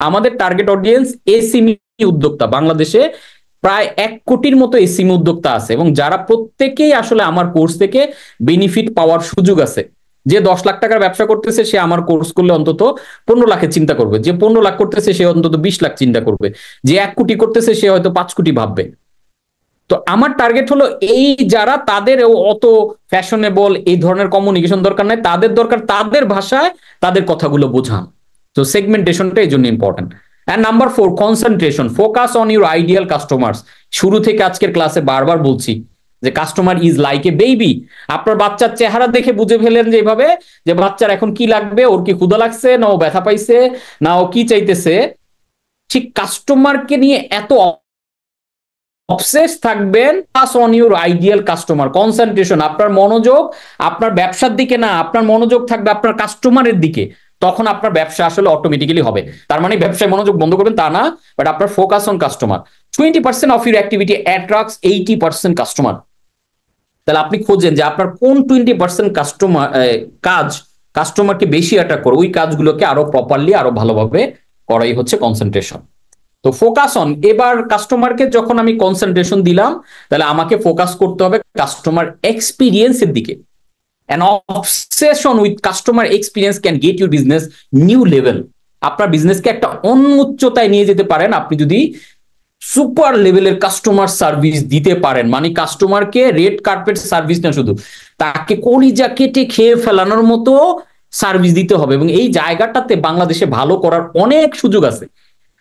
আমাদের target audience SME উদ্যোক্তা। বাংলাদেশে প্রায় 1 কোটির মতো এসএমই উদ্যোক্তা আছে, এবং যারা প্রত্যেকেই আসলে আমার কোর্স থেকে বেনিফিট পাওয়ার সুযোগ আছে। যে 10 লাখ টাকার ব্যবসা করতেছে সে আমার কোর্স করলে অন্তত 15 লাখের চিন্তা করবে, যে 15 লাখ করতেছে সে অন্তত 20 লাখ চিন্তা করবে, যে 1 কোটি করতেছে সে হয়তো 5 কোটি ভাববে। তো আমার টার্গেট হলো এই যারা, তাদের অত ফ্যাশনেবল এই ধরনের কমিউনিকেশন দরকার নাই, তাদের দরকার তাদের ভাষায় তাদের কথাগুলো বোঝান। তো সেগমেন্টেশনটা এই জন্য important. And number 4, concentration, focus on your ideal customers. শুরু থেকে আজকের ক্লাসে বারবার বলছি যে customer is like a baby. আপনার বাচ্চার চেহারা দেখে বুঝে ফেলেন যে এইভাবে, যে বাচ্চার এখন কি লাগবে, ওর কি ক্ষুধা লাগছে, না ও ব্যথা পাইছে, না ও কি চাইতেছে। ঠিক কাস্টমারকে নিয়ে এত অবসেস থাকবেন, pass on your ideal customer, concentration, আপনার মনোযোগ আপনার ব্যবসার দিকে না, আপনার মনোযোগ থাকবে আপনার কাস্টমারের দিকে। তখন আপনার ব্যবসা আসলে অটোমেটিক্যালি হবে। তার মানে ব্যবসায় মনোযোগ বন্ধ করবেন তা না, বাট আপনার focus on customer. 20% of your activity attracts 80% customer. তাহলে আপনি খোঁজেন যে আপনার কোন 20% কাস্টমার কাজ কাস্টমারকে বেশি অ্যাট্রাক্ট করে, ওই কাজগুলোকে আরো প্রপারলি আরো ভালোভাবে করাই হচ্ছে কনসেন্ট্রেশন। তো ফোকাস অন, এবার কাস্টমারকে যখন আমি কনসেন্ট্রেশন দিলাম, তাহলে আমাকে ফোকাস করতে হবে কাস্টমার এক্সপিরিয়েন্সের দিকে। An obsession with customer experience can get your business new level. আপনার বিজনেসকে একটা অন্য উচ্চতায় নিয়ে যেতে পারেন আপনি যদি সুপার লেভেলের কাস্টমার সার্ভিস দিতে পারেন। মানে কাস্টমারকে রেড কার্পেট সার্ভিস না, শুধু তাকে কলিজা কেটে খেয়ে ফেলানোর মতো সার্ভিস দিতে হবে। এবং এই জায়গাটাতে বাংলাদেশে ভালো করার অনেক সুযোগ আছে।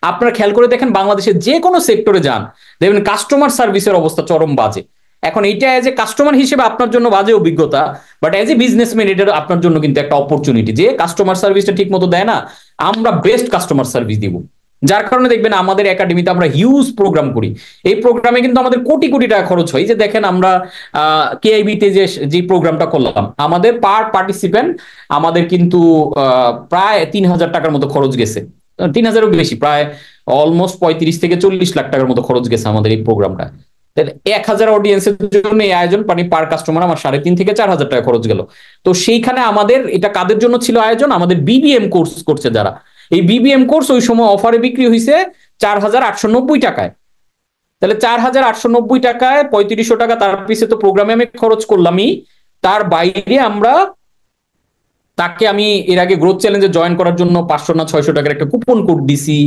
আপনারা খেয়াল করে দেখেন, বাংলাদেশের যে কোনো সেক্টরে যান, দেখবেন কাস্টমার সার্ভিসের অবস্থা চরম বাজে। এখন এইটা এজ এ কাস্টমার হিসেবে আপনার জন্য বাজে অভিজ্ঞতা, বাট এজ এ বিজনেসম্যান এটা আপনার জন্য কিন্তু একটা অপরচুনিটি, যে কাস্টমার সার্ভিসটা ঠিক মতো দেয় না, আমরা বেস্ট কাস্টমার সার্ভিস দিব। যার কারণে দেখবেন আমাদের একাডেমিতে আমরা হিউজ প্রোগ্রাম করি। এই প্রোগ্রামে কিন্তু আমাদের কোটি কোটি টাকা খরচ হয়। যে দেখেন আমরা কেআইবিতে যে প্রোগ্রামটা করলাম, আমাদের পার পার্টিসিপেন্ট আমাদের কিন্তু প্রায় 3,000 টাকার মতো খরচ গেছে। 3,000-এরও বেশি, প্রায় অলমোস্ট 35 থেকে 40 লাখ টাকার মতো খরচ গেছে আমাদের এই প্রোগ্রামটা। 1,000 অডিয়েন্সের জন্য এই আয়োজন, মানে পার কাস্টমার আমার 3,500 থেকে 4,000 টাকা খরচ গেল। তো সেইখানে আমাদের এটা কাদের জন্য ছিল আয়োজন, আমাদের বিবিএম কোর্স করছে যারা। এই বিবিএম কোর্স ওই সময় অফারে বিক্রি হয়েছে 4,890 টাকায়। তাহলে 4,890 টাকায় 3500 টাকা তার পিছিয়ে তো প্রোগ্রামে আমি খরচ করলামই। তার বাইরে আমরা তাকে আমি এর আগে গ্রোথ চ্যালেঞ্জে জয়েন করার জন্য 500 না 600 টাকার একটা কুপন কোড দিছি।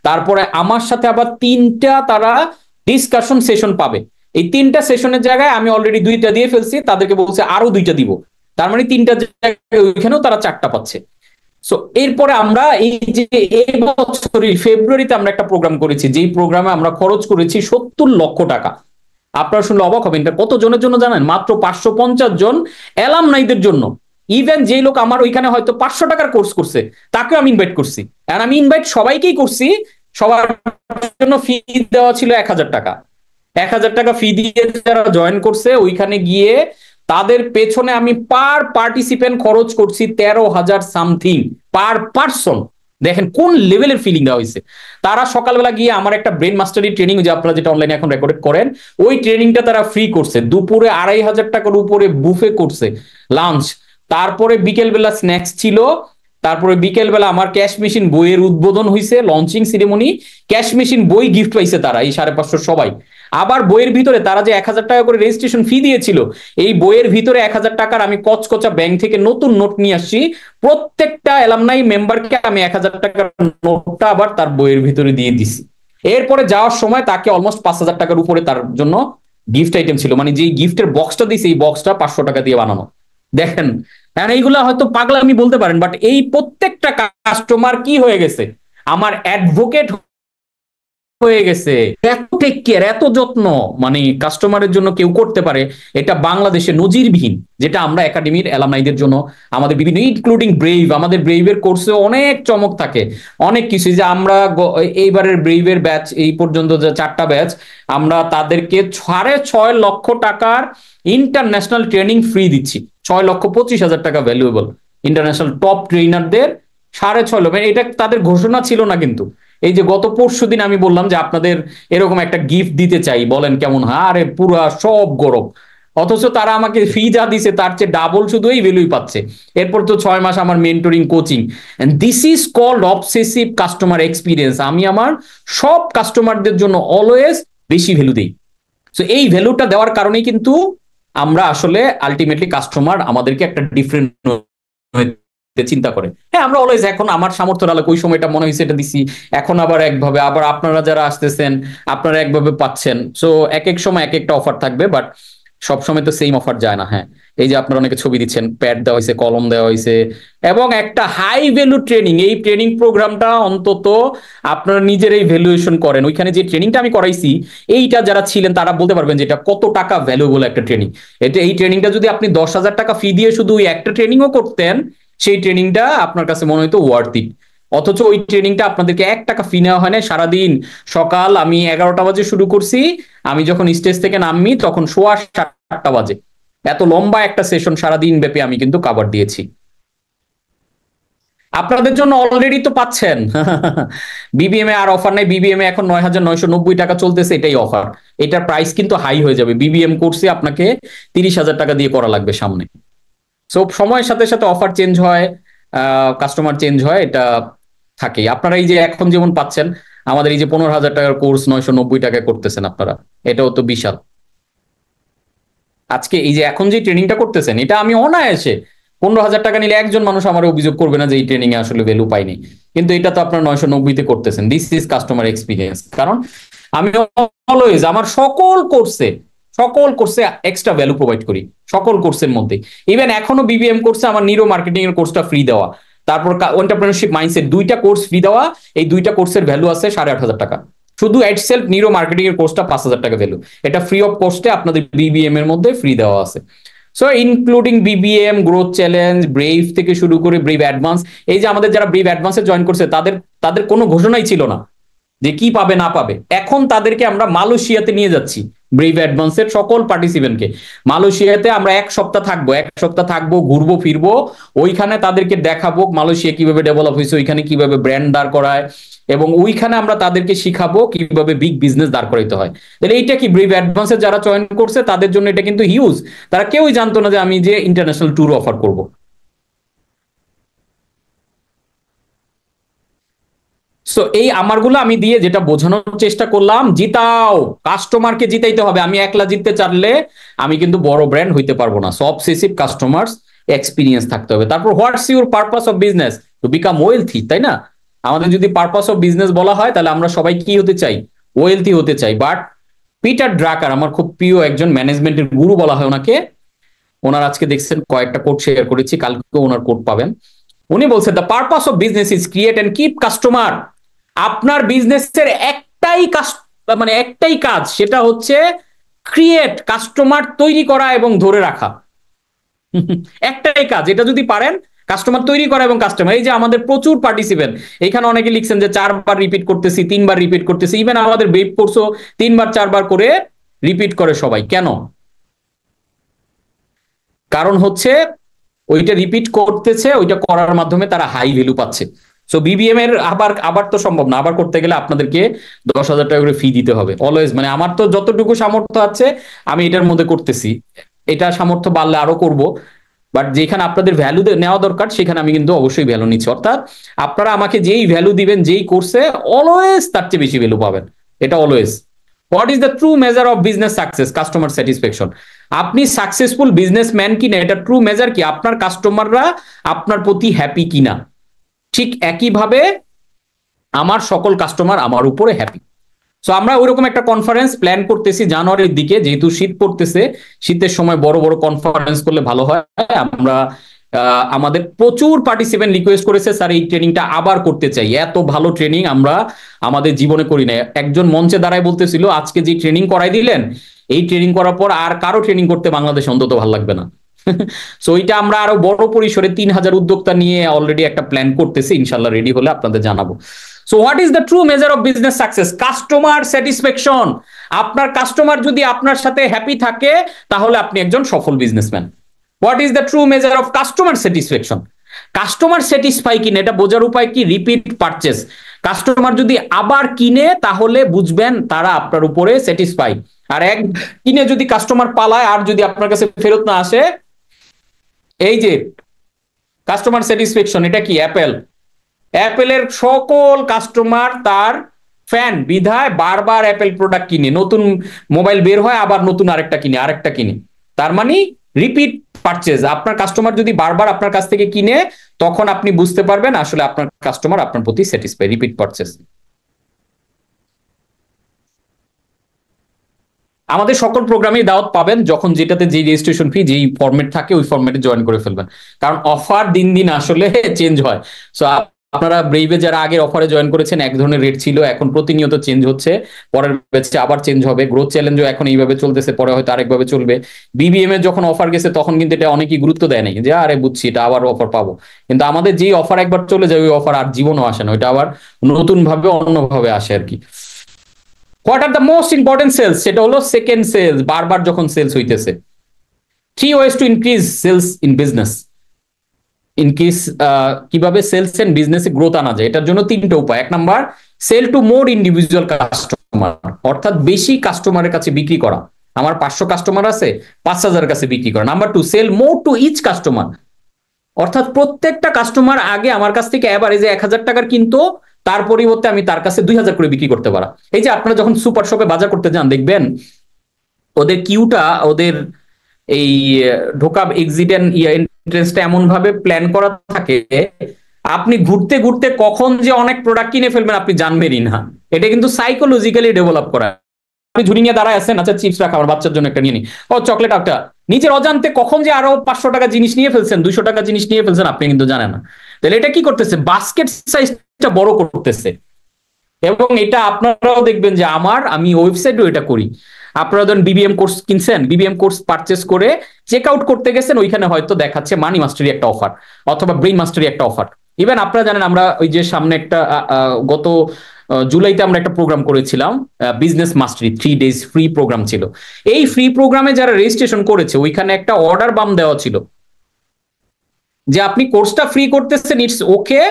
তারপরে আমার সাথে আবার 3টা তারা ডিসকাশন সেশন পাবে। এই 3টা সেশনের জায়গায় আমি অলরেডি 2টা দিয়ে ফেলছি, তাদেরকে বলছে আরো 2টা দিব। তার মানে 3টা জায়গায় ওইখানেও তারা 4টা পাচ্ছে। সো এরপরে আমরা এই যে এই বছরের ফেব্রুয়ারিতে আমরা একটা প্রোগ্রাম করেছি, যেই প্রোগ্রামে আমরা খরচ করেছি 70 লক্ষ টাকা। আপনারা শুনলে অবাক হবেন, এটা কত জনের জন্য জানেন? মাত্র 550 জন অ্যালামনাইদের জন্য। ইভেন যে লোক আমার ওইখানে হয়তো 500 টাকার কোর্স করছে তাকেও আমি ইনভাইট করছি। আর আমি ইনভাইট সবাইকেই করছি, সবার জন্য ফি দেওয়া ছিল 1,000 টাকা। 1,000 টাকা ফি দিয়ে যারা জয়েন করছে ওইখানে গিয়ে তাদের পেছনে আমি পার পার্টিসিপেন্ট খরচ করছি 13,000 সামথিং পার পার্সন। দেখেন কোন লেভেলের ফিলিং দেওয়া হয়েছে। তারা সকালবেলা গিয়ে আমার একটা ব্রেন মাস্টারি ট্রেনিং, যে আপনারা যেটা অনলাইনে এখন রেকর্ড করেন, ওই ট্রেনিংটা তারা ফ্রি করছে। দুপুরে 2,500 টাকার উপরে বুফে করছে, লাঞ্চ। তারপরে বিকেলবেলা স্ন্যাক্স ছিল। তারপরে বিকেলবেলা আমার ক্যাশ মেশিন বইয়ের উদ্বোধন হয়েছে, লঞ্চিং সেরেমনি। ক্যাশ মেশিন বই গিফট পাইছে তারা, এই 550 সবাই। আবার বইয়ের ভিতরে তারা যে 1,000 টাকা করে রেজিস্ট্রেশন ফি দিয়েছিল, এই বইয়ের ভিতরে 1,000 টাকার আমি কচকচা ব্যাংক থেকে নতুন নোট নিয়ে আসছি। প্রত্যেকটা অ্যালামনাই মেম্বারকে আমি 1,000 টাকার নোটটা আবার তার বইয়ের ভিতরে দিয়ে দিছি। এরপরে যাওয়ার সময় তাকে অলমোস্ট 5,000 টাকার উপরে তার জন্য গিফট আইটেম ছিল, মানে যে গিফটের বক্সটা দিয়েছে এই বক্সটা 500 টাকা দিয়ে বানানো। দেখেন, এইগুলা হয়তো পাগলামি বলতে পারেন, বাট এই প্রত্যেকটা কাস্টমার কি হয়ে গেছে, আমার অ্যাডভোকেট হয়ে গেছে। এত টেক কেয়ার, এত যত্ন মানে কাস্টমারের জন্য কেউ করতে পারে, এটা বাংলাদেশে নজিরবিহীন। যেটা আমরা একাডেমির অ্যালামনাইদের জন্য আমাদের বিভিন্ন, ইনক্লুডিং ব্রেইভ, আমাদের ব্রেইভের কোর্সে অনেক চমক থাকে, অনেক কিছু। যে আমরা এইবারের ব্রেইভের ব্যাচ এই পর্যন্ত যে 4টা ব্যাচ, আমরা তাদেরকে 6.5 লক্ষ টাকার ইন্টারন্যাশনাল ট্রেনিং ফ্রি দিচ্ছি। 6,25,000 টাকা ভ্যালুয়েবল ইন্টারন্যাশনাল টপ ট্রেনারদের 6.5 লক্ষ। এটা তাদের ঘোষণা ছিল না, কিন্তু এই যে গত পরশুদিন আমি বললাম যে আপনাদের এরকম একটা গিফট দিতে চাই, বলেন কেমন হয়? আরে পুরা সব গরম, অথচ তারা আমাকে ফি যা দিছে তার চেয়ে ডাবল শুধু এই ভ্যালুই পাচ্ছে। এরপর তো 6 মাস আমার mentoring coaching, and this is called obsessive customer experience. আমি আমার সব কাস্টমারদের জন্য অলওয়েজ বেশি ভ্যালু দিই। সো এই ভ্যালুটা দেওয়ার কারণেই কিন্তু আমরা আসলে আলটিমেটলি কাস্টমার আমাদেরকে একটা ডিফারেন্ট চিন্তা করে। হ্যাঁ, আমরা অলওয়েজ এখন আমার সামর্থ্য আলোকে ওই সময়টা মনে হয়েছে এটা দিছি, এখন আবার একভাবে, আবার আপনারা যারা আসতেছেন আপনারা একভাবে পাচ্ছেন। সো এক এক সময় এক একটা অফার থাকবে, বাট সব সময় তো সেম অফার যায় না। হ্যাঁ, এই যে আপনারা অনেকে ছবি দিচ্ছেন, প্যাড দেওয়া হয়েছে, কলম দেওয়া হয়েছে, এবং একটা হাই ভ্যালু ট্রেনিং। এই ট্রেনিং প্রোগ্রামটা অন্তত আপনারা নিজেরাই ভ্যালুয়েশন করেন। ওইখানে যে ট্রেনিংটা আমি করাইছি, এইটা যারা ছিলেন তারা বলতে পারবেন যে এটা কত টাকা ভ্যালুয়েবল একটা ট্রেনিং। এই ট্রেনিংটা যদি আপনি 10,000 টাকা ফি দিয়ে শুধু ওই একটা ট্রেনিংও করতেন, সেই ট্রেনিংটা আপনার কাছে মনে হইতো ওয়ার্থ ইট। অথচ ওই ট্রেনিংটা আপনাদেরকে 1 টাকা ফি নেওয়া হয় না। সারাদিন সকাল আমি 11টা বাজে শুরু করছি, আমি যখন স্টেজ থেকে নামি তখন 7:15 বাজে। এত লম্বা একটা সেশন সারাদিন ব্যাপী আমি কিন্তু কাভার দিয়েছি। আপনাদের জন্য অলরেডি তো পাচ্ছেন। বিবিএম এ আর অফার নাই। বিবিএম এ এখন 9,990 টাকা চলতেছে, এটাই অফার। এটার প্রাইস কিন্তু হাই হয়ে যাবে। বিবিএম কোর্সে আপনাকে 30,000 টাকা দিয়ে করা লাগবে সামনে। সো সময়ের সাথে সাথে অফার চেঞ্জ হয়, কাস্টমার চেঞ্জ হয়, এটা থাকেই। আপনারা এই যে এখন যেমন পাচ্ছেন আমাদের এই যে 15,000 টাকার কোর্স 990 টাকায় করতেছেন আপনারা, এটাও তো বিশাল। আজকে এই যে এখন যে ট্রেনিংটা করতেছেন, এটা আমি অনায়াসে 15,000 টাকা নিলে একজন মানুষ আমার অভিযোগ করবে না যে এই ট্রেনিং এ আসলে ভ্যালু পাইনি। কিন্তু এটা তো আপনার 990-তে করতেছেন। This is customer experience. কারণ আমি অলওয়েজ আমার সকল কোর্সে এক্সট্রা ভ্যালু প্রোভাইড করি, সকল কোর্সের মধ্যে। ইভেন এখনো বিবিএম কোর্সে আমার নিরো মার্কেটিং এর কোর্সটা ফ্রি দেওয়া, তারপর এন্টারপ্রেনারশিপ মাইন্ডসেট, 2টা কোর্স ফ্রি দেওয়া। এই 2টা কোর্সের ভ্যালু আছে 8,500 টাকা। শুধু এডসেলফ নিরো মার্কেটিং এর কোর্সটা 5,000 টাকা ভ্যালু। এটা ফ্রি অফ কস্টে আপনাদের বিবিএম এর মধ্যে ফ্রি দেওয়া আছে। So including BBM, growth challenge, brave থেকে শুরু করে ব্রেভ অ্যাডভান্স। এই যে আমাদের যারা ব্রেভ অ্যাডভান্সে জয়েন করছে তাদের তাদের কোনো ঘোষণাই ছিল না যে কি পাবে না পাবে। এখন তাদেরকে আমরা মালয়েশিয়াতে নিয়ে যাচ্ছি। ব্রেভ অ্যাডভান্সের সকল পার্টিসিপেন্টকে মালয়েশিয়াতে আমরা 1 সপ্তাহ থাকবো, ঘুরবো ফিরবো। ওইখানে তাদেরকে দেখাবো মালয়েশিয়া কিভাবে ডেভেলপ হয়েছে, ওইখানে কিভাবে ব্র্যান্ড দাঁড় করায়, এবং ওইখানে আমরা তাদেরকে শিখাবো কিভাবে বিগ বিজনেস দাঁড় করাইতে হয়। তাহলে এইটা কি ব্রেভ অ্যাডভান্সে যারা জয়েন করছে তাদের জন্য এটা কিন্তু হিউজ। তারা কেউই জানতো না যে আমি যে ইন্টারন্যাশনাল ট্যুর অফার করব। সো এই আমারগুলো আমি দিয়ে যেটা বোঝানোর চেষ্টা করলাম, জিতাও, কাস্টমারকে জিতাইতে হবে। আমি একলা জিততে চাইলে আমি কিন্তু বড় ব্র্যান্ড হইতে পারবো না। সো অবসেসিভ কাস্টমার এক্সপিরিয়েন্স থাকতে হবে। তারপর what's your purpose of business to become wealthy, তাই না? আমাদের যদি পারপাস অফ বিজনেস বলা হয় তাহলে আমরা সবাই কি হতে চাই? ওয়েলথি হতে চাই। বাট পিটার ড্রাকার, আমার খুব প্রিয় একজন ম্যানেজমেন্টের গুরু বলা হয় ওনাকে, ওনার আজকে দেখছেন কয়েকটা কোট শেয়ার করেছি, কালকে ওনার কোট পাবেন। উনি বলছেন the purpose of business is create and keep customer. আপনার বিজনেসের একটাই কাজ, সেটা হচ্ছে ক্রিয়েট, কাস্টমার তৈরি করা এবং ধরে রাখা। একটাই কাজ, এটা যদি পারেন, কাস্টমার তৈরি করা এবং কাস্টমার। এই যে আমাদের প্রচুর পার্টিসিপেন্ট, এখানে অনেকে লিখছেন যে 4 বার রিপিট করতেছি, 3 বার রিপিট করতেছি। ইভেন আমাদের বেব কোর্সও 3 বার 4 বার করে রিপিট করে সবাই। কেন? কারণ হচ্ছে ওইটা রিপিট করতেছে, ওইটা করার মাধ্যমে তারা হাই ভ্যালু পাচ্ছে। সো বিবিএম এর আবার আবার তো সম্ভব না। আবার করতে গেলে আপনাদেরকে 10,000 টাকা করে ফি দিতে হবে অলওয়েজ। মানে আমার তো যতটুকু সামর্থ্য আছে আমি এটার মধ্যে করতেছি। এটা সামর্থ্য বাড়লে আরো করব। বাট যেখানে আপনাদের ভ্যালু নেওয়া দরকার সেখানে আমি কিন্তু অবশ্যই ভ্যালু নিচ্ছি। অর্থাৎ আপনারা আমাকে যেই ভ্যালু দিবেন যেই কোর্সে, অলওয়েজ তার চেয়ে বেশি ভ্যালু পাবেন। এটা always. What is the true measure of business success? Customer satisfaction. আপনি সাকসেসফুল বিজনেসম্যান কিনা, এটা ট্রু মেজার কি? আপনার কাস্টমাররা আপনার প্রতি হ্যাপি কিনা। ঠিক একইভাবে আমার সকল কাস্টমার আমার উপরে হ্যাপি। সো আমরা ওইরকম একটা কনফারেন্স প্ল্যান করতেছি জানুয়ারির দিকে, যেহেতু শীত পড়তেছে। শীতের সময় বড় বড় কনফারেন্স করলে ভালো হয়। আমরা আমাদের প্রচুর পার্টিসিপেন্ট রিকোয়েস্ট করেছে, স্যার এই ট্রেনিংটা আবার করতে চাই। এত ভালো ট্রেনিং আমরা আমাদের জীবনে করি না। একজন মঞ্চে দাঁড়ায় বলতেছিল, আজকে যে ট্রেনিং করাই দিলেন, এই ট্রেনিং করার পর আর কারো ট্রেনিং করতে বাংলাদেশ অন্তত ভালো লাগবে না। সো এটা আমরা আরো বড় পরিসরে 3,000 উদ্যোক্তা নিয়ে অলরেডি একটা প্ল্যান করতেছি। ইনশাল্লাহ রেডি হলে আপনাদের জানাবো। So what is the true measure of business success? Customer satisfaction. আপনার কাস্টমার যদি আপনার সাথে হ্যাপি থাকে তাহলে আপনি একজন সফল businessman. What is the true measure of customer satisfaction? Customer satisfy কিনে এটা বোঝার উপায় কি? Repeat purchase. কাস্টমার যদি আবার কিনে তাহলে বুঝবেন তারা আপনার উপরে স্যাটিসফাই। আর এক কিনে যদি কাস্টমার পালায় আর যদি আপনার কাছে ফেরত না আসে, এই যে কাস্টমার স্যাটিসফ্যাকশন, এটা কি? অ্যাপেলের সকল কাস্টমার তার ফ্যান বিধায় বারবার অ্যাপেল প্রোডাক্ট কিনে, নতুন মোবাইল বের হয় আবার নতুন আরেকটা কিনে আরেকটা কিনে। তার মানে রিপিট পারচেজ। আপনার কাস্টমার যদি বারবার আপনার কাছ থেকে কিনে তখন আপনি বুঝতে পারবেন আসলে আপনার কাস্টমার আপনার প্রতি স্যাটিসফাই। Repeat purchase. আমাদের সকল প্রোগ্রামে দাওয়াত পাবেন, যখন যেটাতে যে রেজিস্ট্রেশন ফি যেই ফরম্যাট থাকে ওই ফরম্যাটে জয়েন করে ফেলবেন, কারণ অফার দিন দিন আসলে চেঞ্জ হয়। সো আপনারা ব্রেইভে যারা আগের অফারে জয়েন করেছেন এক ধরনের রেট ছিল, এখন প্রতিনিয়ত চেঞ্জ হচ্ছে, পরের ব্যাচে আবার চেঞ্জ হবে। গ্রোথ চ্যালেঞ্জও এখন এইভাবে চলতেছে, পরে হয়তো আরেকভাবে চলবে। বিবিএম এর যখন অফার গেছে তখন কিন্তু এটা অনেকেই গুরুত্ব দেয় নাই, যে আরে বুঝছি এটা আবার অফার পাবো, কিন্তু আমাদের যেই অফার একবার চলে যায় ওই অফার আর জীবনও আসে না, ওইটা আবার নতুন ভাবে অন্যভাবে আসে আর কি। What are the most important sales? সেটা হলো সেকেন্ড সেলস, বারবার যখন সেলস হইতেছে। 3 ways to increase sales in business. Increase কিভাবে সেলস এন্ড বিজনেসে গ্রোথ আনা যায়, এটার জন্য 3টা উপায়। 1 number, sell to more individual customer, অর্থাৎ বেশি কাস্টমারের কাছে বিক্রি করা। আমার 500 কাস্টমার আছে, 5,000 কাছে বিক্রি করা। Number 2, sell more to each customer, অর্থাৎ প্রত্যেকটা কাস্টমার আগে আমার কাছ থেকে এভারেজে 1,000 টাকার কিন্তু তার পরিবর্তে আমি তার কাছে 2,000 করে বিক্রি করতে পারা। এই যে আপনারা যখন সুপার শপে বাজার করতে যান দেখবেন ওদের কিউটা, ওদের এই ঢোকা এক্সিট এন্ট্রেন্সটা এমন ভাবে প্ল্যান করা থাকে, আপনি ঘুরতে ঘুরতে কখন যে অনেক প্রোডাক্ট কিনে ফেলবেন আপনি জানবেনই না। এটা কিন্তু সাইকোলজিক্যালি ডেভেলপ করা। আপনি ঝুড়ি নিয়ে দাঁড়ায় আছেন, আচ্ছা চিপস রাখা আমার বাচ্চার জন্য একটা নিয়ে নি, ও চকলেট একটা, নিজের অজান্তে কখন যে আরো 500 টাকা জিনিস নিয়ে ফেলছেন, 200 টাকা জিনিস নিয়ে ফেলছেন আপনি কিন্তু জানেন না। তাহলে এটা কি করতেছে? বাস্কেট সাইজটা বড় করতেছে। এবং এটা আপনারাও দেখবেন যে আমি ওয়েবসাইটেও এটা করি। আপনারা ধরেন বিবিএম কোর্স কিনছেন, বিবিএম কোর্স পারচেস করে চেক আউট করতে গেছেন, ওইখানে হয়তো দেখাচ্ছে মানি মাস্টারি একটা অফার অথবা ব্রেইন মাস্টারি একটা অফার। ইভেন আপনারা জানেন আমরা ওই যে সামনে একটা গত জুলাইতে আমরা একটা প্রোগ্রাম করেছিলাম, বিজনেস মাস্টারি 3 ডেজ ফ্রি প্রোগ্রাম ছিল। এই ফ্রি প্রোগ্রামে যারা রেজিস্ট্রেশন করেছে ওইখানে একটা অর্ডার বাম দেওয়া ছিল যে আপনি কোর্সটা ফ্রি করতেছেন, ইটস ওকে,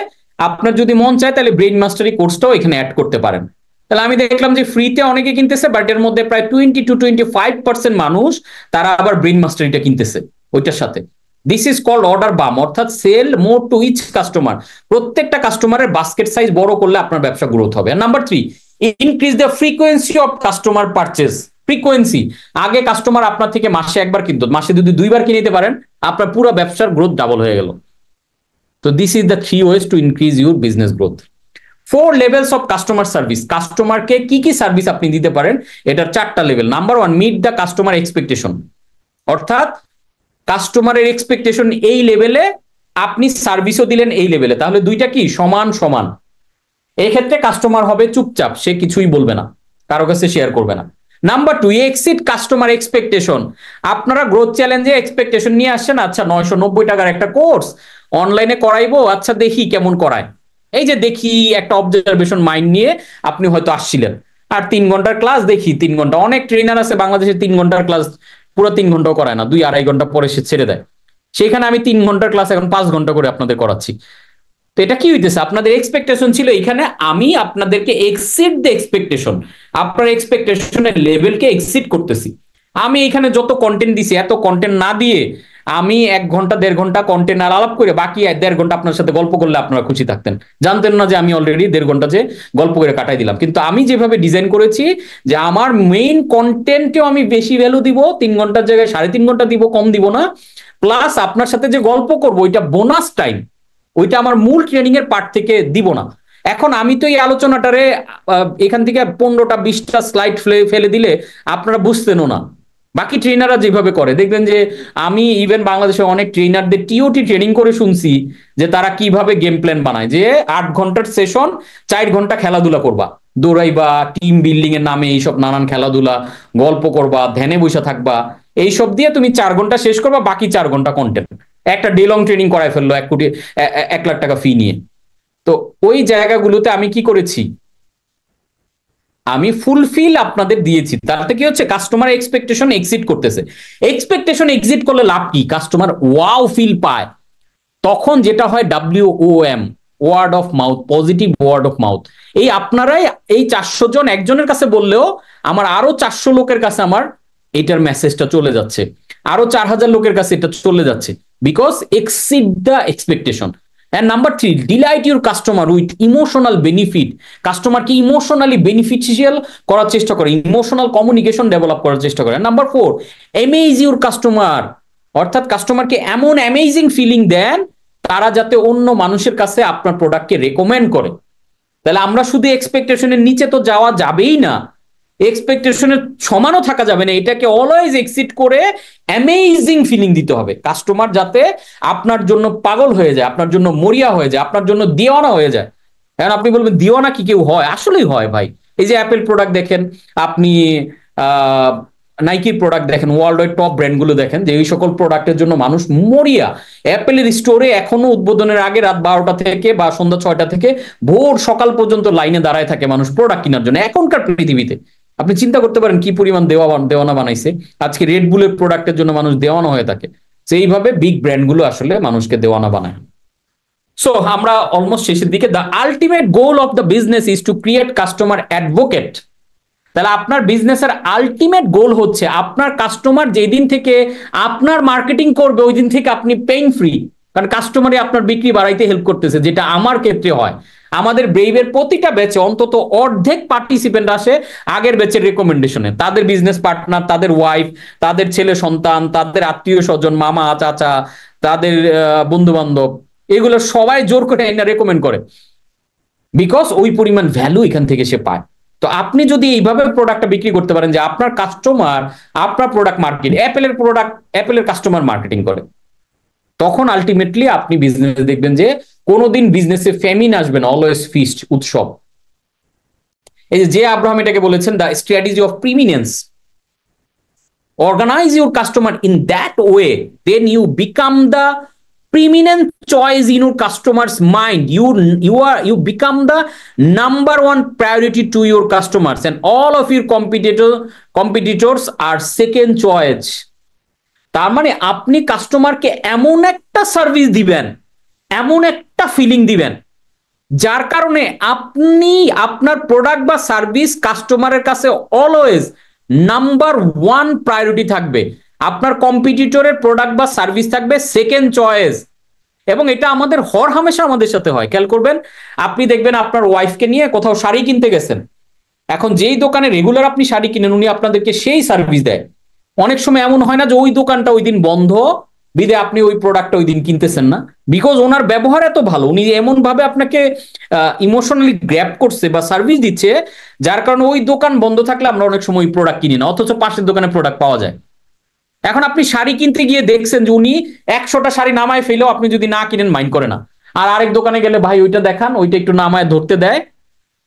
আপনার যদি মন চায় তাহলে ব্রেইন মাস্টারি কোর্সটাও এখানে অ্যাড করতে পারেন। তাহলে আমি দেখলাম যে ফ্রিতে অনেকে কিনতেছে, বাট এর মধ্যে প্রায় 20 to 25% মানুষ তারা আবার ব্রেইন মাস্টারিটা কিনতেছে ওইটার সাথে। This is called order bump, অর্থাৎ sell more to each customer. প্রত্যেকটা কাস্টমারের বাস্কেট সাইজ বড় করলে আপনার ব্যবসা গ্রোথ হবে। Number 3, increase the frequency of customer purchase. Frequency, আগে কাস্টমার আপনার থেকে মাসে একবার কিনতো, মাসে যদি 2বার কিনে নিতে পারেন আপনার পুরো ব্যবসার গ্রোথ ডাবল হয়ে গেল। তো this is the 3 ways to increase your business growth. 4 levels of customer service. কাস্টমারকে কি কি সার্ভিস আপনি দিতে পারেন, এটার 4টা level. Number 1, meet the customer expectation, অর্থাৎ কাস্টমারের এক্সপেকটেশন এই লেভেলে, আপনি সার্ভিসও দিলেন এই লেভেলে, তাহলে দুইটা কি সমান সমান। এই ক্ষেত্রে কাস্টমার হবে চুপচাপ, সে কিছুই বলবে না, কারো কাছে শেয়ার করবে না। Number 2, exceed customer expectation. আপনারা গ্রোথ চ্যালেঞ্জে এক্সপেকটেশন নিয়ে আসছেন, আচ্ছা 990 টাকার একটা কোর্স অনলাইনে করাইবো, আচ্ছা দেখি কেমন করায়। এই যে দেখি একটা অবজারভেশন মাইন্ড নিয়ে আপনি হয়তো আসছিলেন, আর 3 ঘন্টার ক্লাস, দেখি 3 ঘন্টা, অনেক ট্রেনার আছে বাংলাদেশে 3 ঘন্টার ক্লাস পুরো 3 ঘন্টাও করায় না, 2-2.5 ঘন্টা পরে সে ছেড়ে দেয়। সেখানে আমি 3 ঘন্টার ক্লাস এখন 5 ঘন্টা করে আপনাদের করাচ্ছি। তো এটা কি হইতেছে? আপনাদের এক্সপেকটেশন ছিল এখানে, আমি আপনাদেরকে এক্সিড দ্য এক্সপেকটেশন, আপনার এক্সপেকটেশনের লেভেলকে এক্সিড করতেছি। আমি এখানে যত কন্টেন্ট দিছি এত কন্টেন্ট না দিয়ে আমি 1 ঘন্টা 1.5 ঘন্টা কন্টেন্ট আর আলাপ করে বাকি 1.5 ঘন্টা আপনার সাথে গল্প করলে আপনারা খুশি থাকতেন, জানতেন না যে আমি অলরেডি 1.5 ঘন্টা যে গল্প করে কাটাই দিলাম। কিন্তু আমি যেভাবে ডিজাইন করেছি যে আমার মেইন কন্টেন্টেও আমি বেশি ভ্যালু দিব, 3 ঘন্টার জায়গায় 3.5 ঘন্টা দিব, কম দিব না। প্লাস আপনার সাথে যে গল্প করবো ওইটা বোনাস টাইম, ওইটা আমার মূল ট্রেনিং এর পার্ট থেকে দিব না। এখন আমি তো এই আলোচনাটারে এখান থেকে 15টা 20টা স্লাইড ফেলে দিলে আপনারা বুঝতেনও না। বাকি ট্রেনাররা যেভাবে করে দেখবেন যে আমি ইভেন বাংলাদেশে অনেক ট্রেনারদের টিওটি ট্রেনিং করে শুনছি যে তারা কিভাবে গেম প্ল্যান বানায়, যে 8 ঘন্টার সেশন 4 ঘন্টা খেলাধুলা করবা, দৌড়াইবা, টিম বিল্ডিং এর নামে এইসব নানান খেলাধুলা, গল্প করবা, ধ্যানে বসে থাকবা, এইসব দিয়ে তুমি 4 ঘন্টা শেষ করবা, বাকি 4 ঘন্টা কন্টেন্ট। একটা ডে লং ট্রেনিং করায় ফেললো 1 লাখ টাকা ফি নিয়ে। তো ওই জায়গাগুলোতে আমি কি করেছি, আমি ফুলফিল আপনাদের দিয়েছি। তাতে কি হচ্ছে, কাস্টমার এক্সপেকটেশন এক্সিট করতেছে। এক্সপেকটেশন এক্সিট করলে লাভ কি? কাস্টমার ওয়াও ফিল পায়। তখন যেটা হয় WOM, word of mouth, positive word of mouth. এই আপনারাই এই 400 জন একজনের কাছে বললেও আমার আরো 400 লোকের কাছে আমার এটার মেসেজটা চলে যাচ্ছে, আরো 4000 লোকের কাছে এটা চলে যাচ্ছে, because exceed the expectation. And number 3, delight your customer with emotional benefit. কাস্টমারকে ইমোশনালি বেনিফিশিয়াল করার চেষ্টা করে, ইমোশনাল কমিউনিকেশন ডেভেলপ করার চেষ্টা করে। নাম্বার 4, অ্যামেজ ইউর কাস্টমার, অর্থাৎ কাস্টমারকে এমন অ্যামেজিং ফিলিং দেন তারা যাতে অন্য মানুষের কাছে আপনার প্রোডাক্টকে রেকমেন্ড করে। তাহলে আমরা শুধু এক্সপেকটেশনের নিচে তো যাওয়া যাবেই না, এক্সপেকটেশনের সমানও থাকা যাবে না, এটাকে অলওয়েজ এক্সিড করে অ্যামেজিং ফিলিং দিতে হবে। কাস্টমার যাতে আপনার জন্য পাগল হয়ে যায়, আপনার জন্য মরিয়া হয়ে যায়, আপনার জন্য দিওয়ানা হয়ে যায়। এখন আপনি বলবেন দিওয়ানা কি কেউ হয়? আসলেই হয় ভাই। এই যে অ্যাপেল প্রোডাক্ট দেখেন, আপনি নাইকির প্রোডাক্ট দেখেন, ওয়ার্ল্ড ওয়াইড টপ ব্র্যান্ডগুলো দেখেন, যে এই সকল প্রোডাক্টের জন্য মানুষ মরিয়া। অ্যাপেলের স্টোরে এখনো উদ্বোধনের আগে রাত 12টা থেকে বা সন্ধ্যা 6টা থেকে ভোর সকাল পর্যন্ত লাইনে দাঁড়ায় থাকে মানুষ প্রোডাক্ট কেনার জন্য এখনকার পৃথিবীতে। আপনি চিন্তা করতে পারেন কি পরিমাণ দেওয়ানা বানাইছে। আজকে রেড বুলের প্রোডাক্টের জন্য মানুষ দেওয়ানা হয়ে থাকে। সেইভাবে বিগ ব্র্যান্ডগুলো আসলে মানুষকে দেওয়ানা বানায়। সো আমরা অলমোস্ট শেষের দিকে। The ultimate goal of the business is to create customer advocate. তাহলে আপনার বিজনেসের আলটিমেট গোল হচ্ছে আপনার কাস্টমার যেদিন থেকে আপনার মার্কেটিং করবে ওই দিন থেকে আপনি পেইন ফ্রি, কারণ কাস্টমারই আপনার বিক্রি বাড়াইতে হেল্প করতেছে, যেটা আমার ক্ষেত্রে হয়। আমাদের ব্রেইভের প্রতিটা ব্যাচে অন্তত অর্ধেক পার্টিসিপেন্ট আসে আগের ব্যাচের রেকমেন্ডেশনে, তাদের বিজনেস পার্টনার, তাদের ওয়াইফ, তাদের ছেলে সন্তান, তাদের আত্মীয় স্বজন, মামা চাচা, তাদের বন্ধু বান্ধব, এগুলো সবাই জোর করে এনে রেকমেন্ড করে, বিকজ ওই পরিমাণ ভ্যালু এখান থেকে সে পায়। তো আপনি যদি এইভাবে প্রোডাক্টটা বিক্রি করতে পারেন যে আপনার কাস্টমার আপনার প্রোডাক্ট মার্কেট, অ্যাপেলের কাস্টমার মার্কেটিং করে, তখন আলটিমেটলি আপনি বিজনেস দেখবেন যে কোনোদিন বিজনেসে ফেমিন আসবে না, অলওয়েজ ফিস্ট, উৎসব। এই যে আব্রাহাম এটাকে বলেছেন the strategy of preeminence. Organise your customer in that way, then you become the preeminent choice in your customer's mind. You become the number one priority to your customers, and all of your competitors are second choice. তার মানে আপনি কাস্টমারকে এমন একটা service দিবেন, এমন একটা feeling দিবেন, যার কারণে আপনি আপনার প্রোডাক্ট বা সার্ভিস কাস্টমারের কাছে অলওয়েজ নাম্বার ওয়ান প্রায়োরিটি থাকবে, আপনার কম্পিটিটরের প্রোডাক্ট বা সার্ভিস থাকবে সেকেন্ড চয়েস। এবং এটা আমাদের হামেশা আমাদের সাথে হয়। খেয়াল করবেন, আপনি দেখবেন আপনার ওয়াইফকে নিয়ে কোথাও শাড়ি কিনতে গেছেন, এখন যেই দোকানে রেগুলার আপনি শাড়ি কিনেন উনি আপনাদেরকে সেই সার্ভিস দেয়। অনেক সময় এমন হয় না যে ওই দোকানটা ওই দিন বন্ধ বিদে আপনি ওই প্রোডাক্টটা ওই দিন কিনতেছেন না, বিকজ ওনার ব্যবহার এত ভালো, উনি এমন ভাবে আপনাকে ইমোশনালি গ্র্যাব করছে বা সার্ভিস দিচ্ছে, যার কারণে ওই দোকান বন্ধ থাকলে আমরা অনেক সময় ওই প্রোডাক্ট কিনি না, অথচ পাশের দোকানে প্রোডাক্ট পাওয়া যায়। এখন আপনি শাড়ি কিনতে গিয়ে দেখছেন যে উনি 100টা শাড়ি নামায় ফেলেও আপনি যদি না কিনেন মাইন্ড করে না, আর আরেক দোকানে গেলে ভাই ওইটা দেখান, ওইটা একটু নামায় ধরতে দেয়,